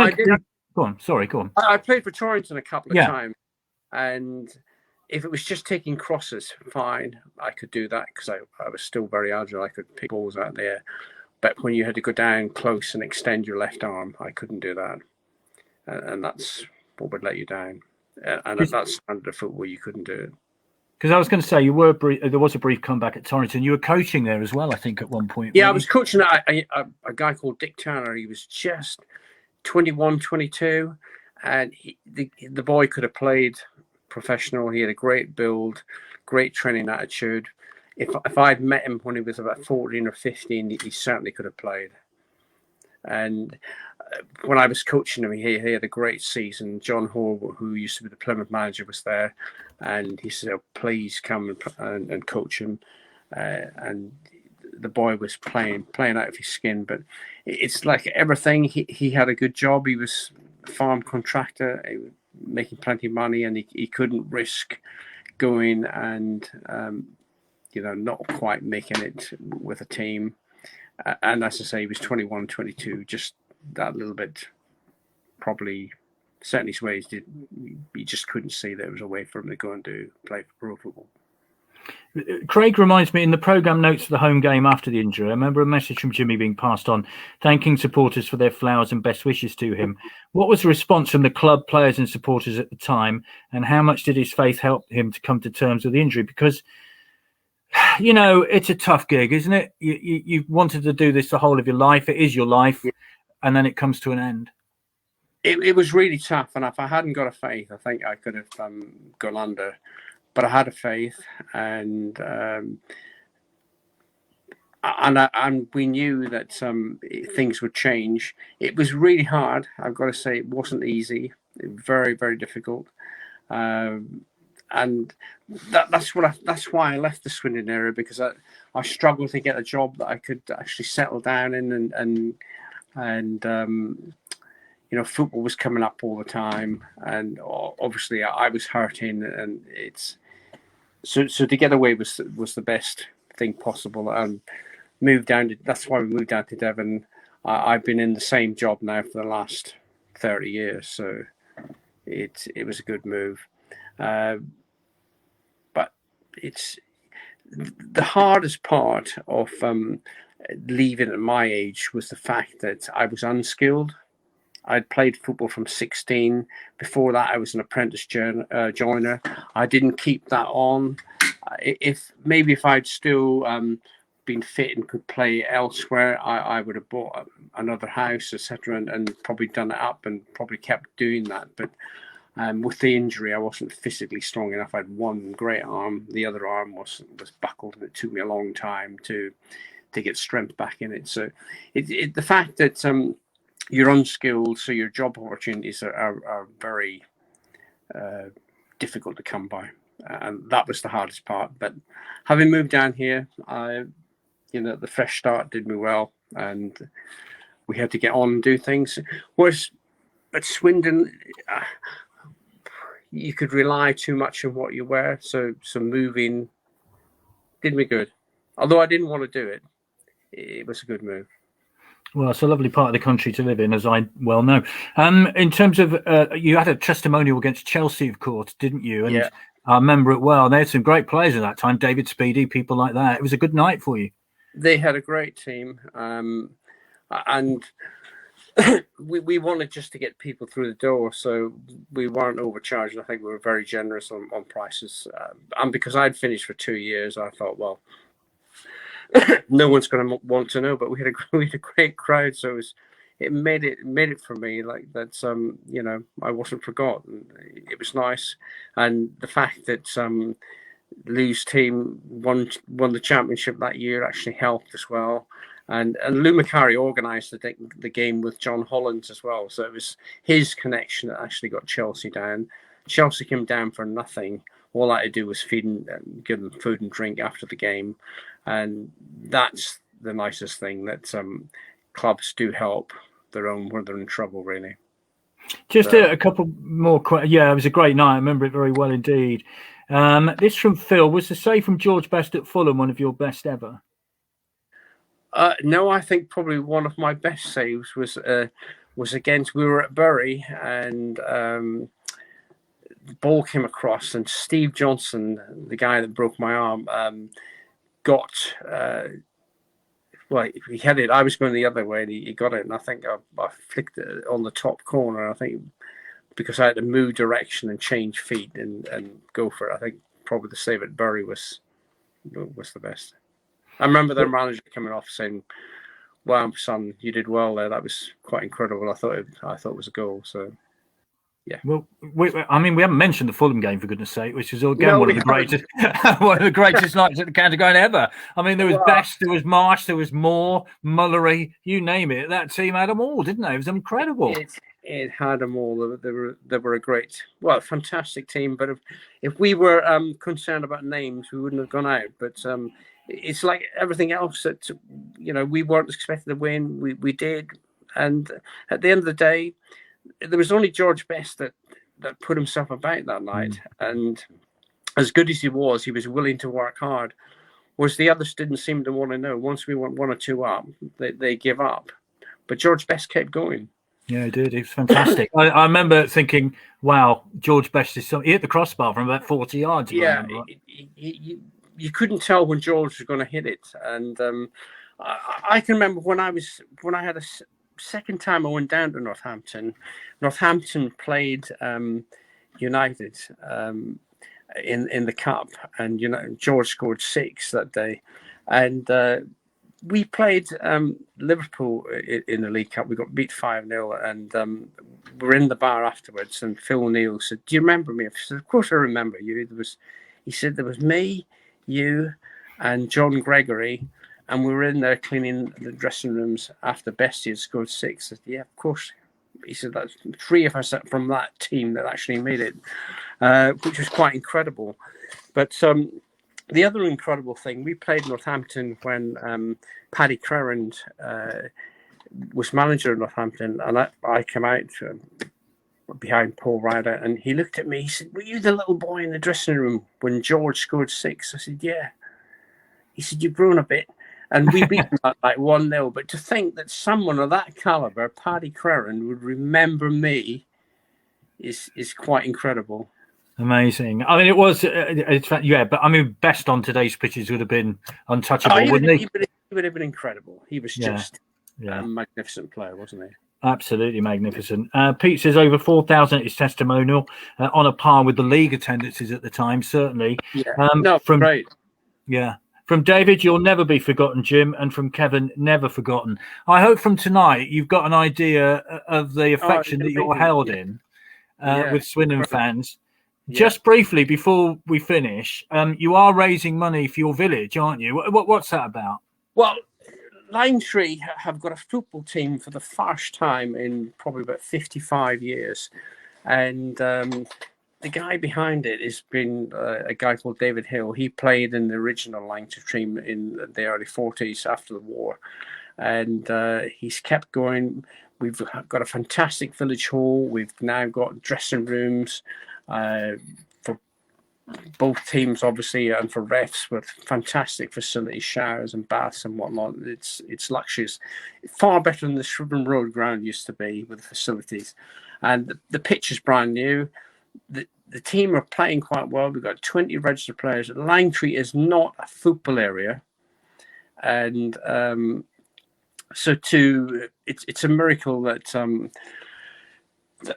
Speaker 2: go on. Sorry, go on.
Speaker 3: I played for Torrington a couple of times, and if it was just taking crosses, fine, I could do that because I was still very agile. I could pick balls out there. But when you had to go down close and extend your left arm, I couldn't do that. And that's what would let you down. And at that standard of football, you couldn't do it.
Speaker 2: Because I was going to say, there was a brief comeback at Torrington. You were coaching there as well, I think, at one point.
Speaker 3: Yeah, I was coaching a guy called Dick Turner. He was just 21, 22, and the boy could have played professional. He had a great build, great training attitude. If I'd met him when he was about 14 or 15, he certainly could have played. And when I was coaching him, he had a great season. John Hall, who used to be the Plymouth manager, was there, and he said, please come and coach him. And the boy was playing out of his skin. But it's like everything. He had a good job. He was a farm contractor, he was making plenty of money, and he couldn't risk going and not quite making it with a team. And as I say, he was 21, 22, just that little bit, probably set in his ways. You just couldn't see there was a way for him to go and play for pro football.
Speaker 2: Craig reminds me, in the programme notes for the home game after the injury, I remember a message from Jimmy being passed on, thanking supporters for their flowers and best wishes to him. What was the response from the club, players and supporters at the time, and how much did his faith help him to come to terms with the injury? Because it's a tough gig, isn't it? You've wanted to do this the whole of your life. It is your life, and then it comes to an end.
Speaker 3: It was really tough, and if I hadn't got a faith, I think I could have gone under. But I had a faith, and we knew that things would change. It was really hard. I've got to say, it wasn't easy. Very, very difficult. And that's why I left the Swindon area, because I struggled to get a job that I could actually settle down in, and football was coming up all the time, and obviously I was hurting, and so to get away was the best thing possible. And that's why we moved down to Devon. I've been in the same job now for the last 30 years, so it was a good move. But it's the hardest part of leaving at my age was the fact that I was unskilled. I'd played football from 16. Before that, I was an apprentice joiner. I didn't keep that on. If I'd still been fit and could play elsewhere, I would have bought another house, etc., and probably done it up and probably kept doing that. But with the injury, I wasn't physically strong enough. I had one great arm. The other arm was buckled, and it took me a long time to get strength back in it. So the fact that you're unskilled, so your job opportunities are very difficult to come by, and that was the hardest part. But having moved down here, the fresh start did me well, and we had to get on and do things. Whereas at Swindon, you could rely too much on what you wear, so moving did me good. Although I didn't want to do it, it was a good move.
Speaker 2: Well, it's a lovely part of the country to live in, as I well know. In terms of, you had a testimonial against Chelsea, of course, didn't you? And I remember it well. They had some great players at that time, David Speedy, people like that. It was a good night for you.
Speaker 3: They had a great team, and we wanted just to get people through the door, so we weren't overcharged. I think we were very generous on prices. And because I'd finished for 2 years, I thought, well, no one's going to want to know. But we had a great crowd, so it made it for me like that. I wasn't forgotten. It was nice, and the fact that Lou's team won the championship that year actually helped as well. And Lou Macari organised the game with John Hollands as well. So it was his connection that actually got Chelsea down. Chelsea came down for nothing. All I had to do was feed and give them food and drink after the game. And that's the nicest thing, that clubs do help their own when they're in trouble, really.
Speaker 2: Just a couple more. Yeah, it was a great night. I remember it very well indeed. This from Phil. Was the save from George Best at Fulham one of your best ever?
Speaker 3: No, I think probably one of my best saves was against. We were at Bury, and the ball came across, and Steve Johnson, the guy that broke my arm, got. Well, he had it. I was going the other way, and he got it, and I think I flicked it on the top corner. I think because I had to move direction and change feet and go for it. I think probably the save at Bury was the best. I remember their manager coming off saying, "Wow, son, you did well there. That was quite incredible." I thought it was a goal. So, yeah.
Speaker 2: Well, we haven't mentioned the Fulham game, for goodness' sake, which is again one of the greatest nights at the county ground ever. I mean, there was Best, there was Marsh, there was Moore, Mullery, you name it. That team had them all, didn't they? It was incredible.
Speaker 3: It had them all. They were a great, fantastic team. But if we were concerned about names, we wouldn't have gone out. But it's like everything else that we weren't expected to win. We did, and at the end of the day, there was only George Best that put himself about that night. And as good as he was willing to work hard. Whereas the others didn't seem to want to know. Once we went 1 or 2 up, they give up. But George Best kept going.
Speaker 2: Yeah, he did. He was fantastic. I remember thinking, wow, George Best is he hit the crossbar from about 40 yards.
Speaker 3: Yeah, you couldn't tell when George was going to hit it. And I can remember when I had a second time I went down to Northampton. Northampton played United in the cup, and George scored 6 that day, and we played Liverpool in the League Cup. We got beat 5-0, and we're in the bar afterwards. And Phil O'Neill said, "Do you remember me?" I said, "Of course I remember you." He said, "There was me, you, and John Gregory, and we were in there cleaning the dressing rooms after Bestie had scored 6." I said, "Yeah, of course." He said, "That's 3 of us from that team that actually made it," which was quite incredible. But the other incredible thing, we played Northampton when Paddy Crerand was manager of Northampton, and I came out behind Paul Ryder, and he looked at me. He said, "Were you the little boy in the dressing room when George scored 6?" I said, "Yeah." He said, "You've grown a bit." And we beat them like 1-0. But to think that someone of that caliber, Paddy Crerand, would remember me is quite incredible.
Speaker 2: Amazing. I mean, it was, but I mean, Best on today's pitches would have been untouchable, wouldn't he?
Speaker 3: He would have been incredible. He was just a magnificent player, wasn't he?
Speaker 2: Absolutely magnificent. Pete says over 4,000 at his testimonial, on a par with the league attendances at the time, certainly.
Speaker 3: Yeah. Great.
Speaker 2: Yeah. From David, "You'll never be forgotten, Jim," and from Kevin, "Never forgotten." I hope from tonight you've got an idea of the affection that you're held in with Swindon fans. Yeah. Just briefly before we finish, you are raising money for your village, aren't you? What's that about?
Speaker 3: Well, Linetree have got a football team for the first time in probably about 55 years. And the guy behind it has been a guy called David Hill. He played in the original Linetree team in the early 40s after the war. and he's kept going. We've got a fantastic village hall. We've now got dressing rooms for both teams, obviously, and for refs, with fantastic facilities, showers and baths and whatnot. It's luxurious, far better than the Shrubham Road ground used to be with the facilities. And the pitch is brand new. The team are playing quite well. We've got 20 registered players. Langtree is not a football area, and so it's a miracle that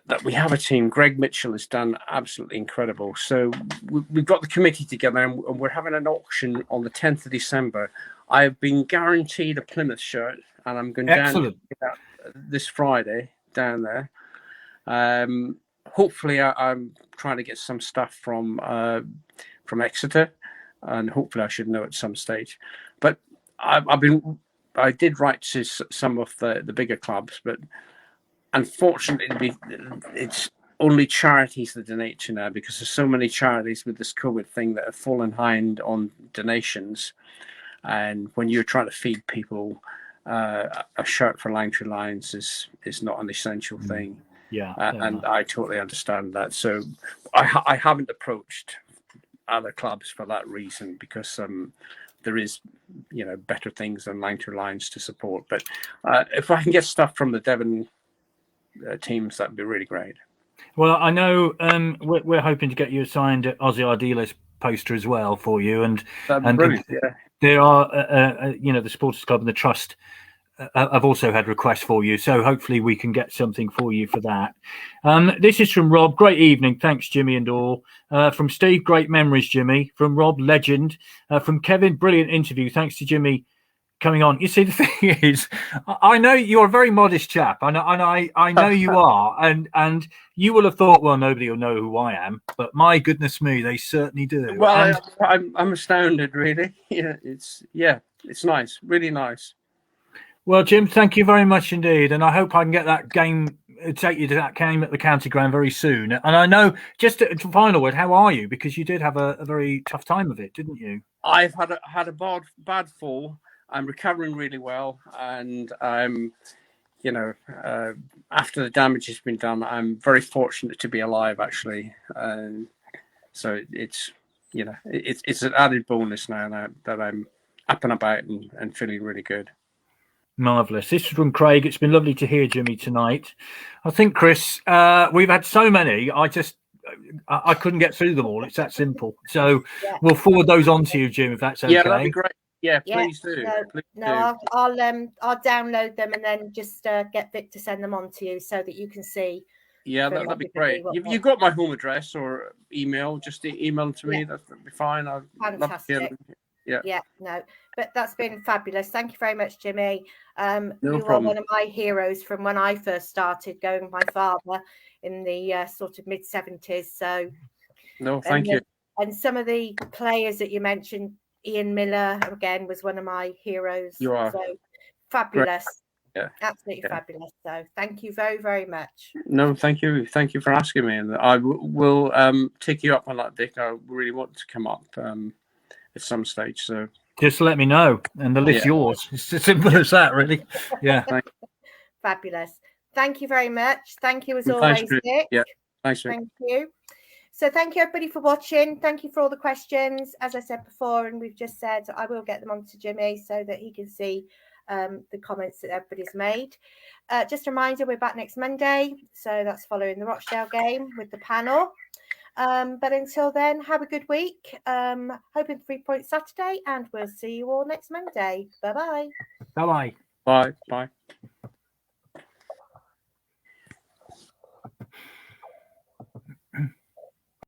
Speaker 3: that we have a team. Greg Mitchell has done absolutely incredible. So we've got the committee together, and we're having an auction on the 10th of December. I've been guaranteed a Plymouth shirt, and I'm going down this Friday down there. Hopefully, I'm trying to get some stuff from Exeter, and hopefully I should know at some stage. But I did write to some of the bigger clubs, but unfortunately, it's only charities that donate to now, because there's so many charities with this COVID thing that have fallen behind on donations. And when you're trying to feed people, a shirt for Langtree Lions is not an essential thing.
Speaker 2: Yeah,
Speaker 3: and I totally understand that. So I haven't approached other clubs for that reason, because there is, better things than Langtree Lions to support. But if I can get stuff from the Devon teams, that'd be really great.
Speaker 2: Well, I know we're hoping to get you a signed Aussie Ardiles poster as well for you, and
Speaker 3: brilliant. Yeah.
Speaker 2: There are the Supporters Club and the Trust have also had requests for you, so hopefully we can get something for you for that. This is from Rob. Great evening, thanks Jimmy and all. From Steve, great memories, Jimmy. From Rob, legend. From Kevin, brilliant interview. Thanks to Jimmy coming on. You see, the thing is, I know you're a very modest chap, and I know you are, and you will have thought, well, nobody will know who I am, but my goodness me, they certainly do.
Speaker 3: Well, I'm astounded, really. It's nice, really nice.
Speaker 2: Well, Jim, thank you very much indeed, and I hope I can get that game, take you to that game at the county ground very soon. And I know, just a final word, how are you? Because you did have a very tough time of it, didn't you?
Speaker 3: I've had a bad fall. I'm recovering really well, and I'm, after the damage has been done, I'm very fortunate to be alive, actually. So it's an added bonus now that I'm up and about and feeling really good.
Speaker 2: Marvellous. This is from Craig. It's been lovely to hear Jimmy tonight. I think, Chris, we've had so many. I couldn't get through them all. It's that simple. So we'll forward those on to you, Jim, if that's okay.
Speaker 3: Yeah, that'd be great. Yeah, please do.
Speaker 1: I'll download them and then just get Vic to send them on to you so that you can see.
Speaker 3: Yeah, that'd be great. You've got my home address or email. Just email them to me. That'd be fine.
Speaker 1: Fantastic. Yeah, no, but that's been fabulous. Thank you very much, Jimmy.
Speaker 3: No
Speaker 1: you
Speaker 3: problem.
Speaker 1: are one of my heroes from when I first started going with my father in the sort of mid-70s. So,
Speaker 3: no, thank you.
Speaker 1: And some of the players that you mentioned, Ian Miller, again, was one of my heroes.
Speaker 3: You are.
Speaker 1: So, fabulous.
Speaker 3: Great. Yeah.
Speaker 1: Absolutely fabulous. So, thank you very, very much.
Speaker 3: No, thank you. Thank you for asking me. And I will take you up on that, Dick. I really want to come up at some stage. So
Speaker 2: just let me know, and the list's yours. It's as simple as that, really. Yeah.
Speaker 1: Fabulous. Thank you very much. Thank you as always, Dick.
Speaker 3: Yeah. Thanks.
Speaker 1: Thank you. So thank you everybody for watching. Thank you for all the questions. As I said before, and we've just said, I will get them on to Jimmy so that he can see the comments that everybody's made. Just a reminder, we're back next Monday. So that's following the Rochdale game with the panel. But until then, have a good week. Hoping 3 Points Saturday, and we'll see you all next Monday. Bye-bye.
Speaker 2: Bye-bye.
Speaker 3: Bye. Bye.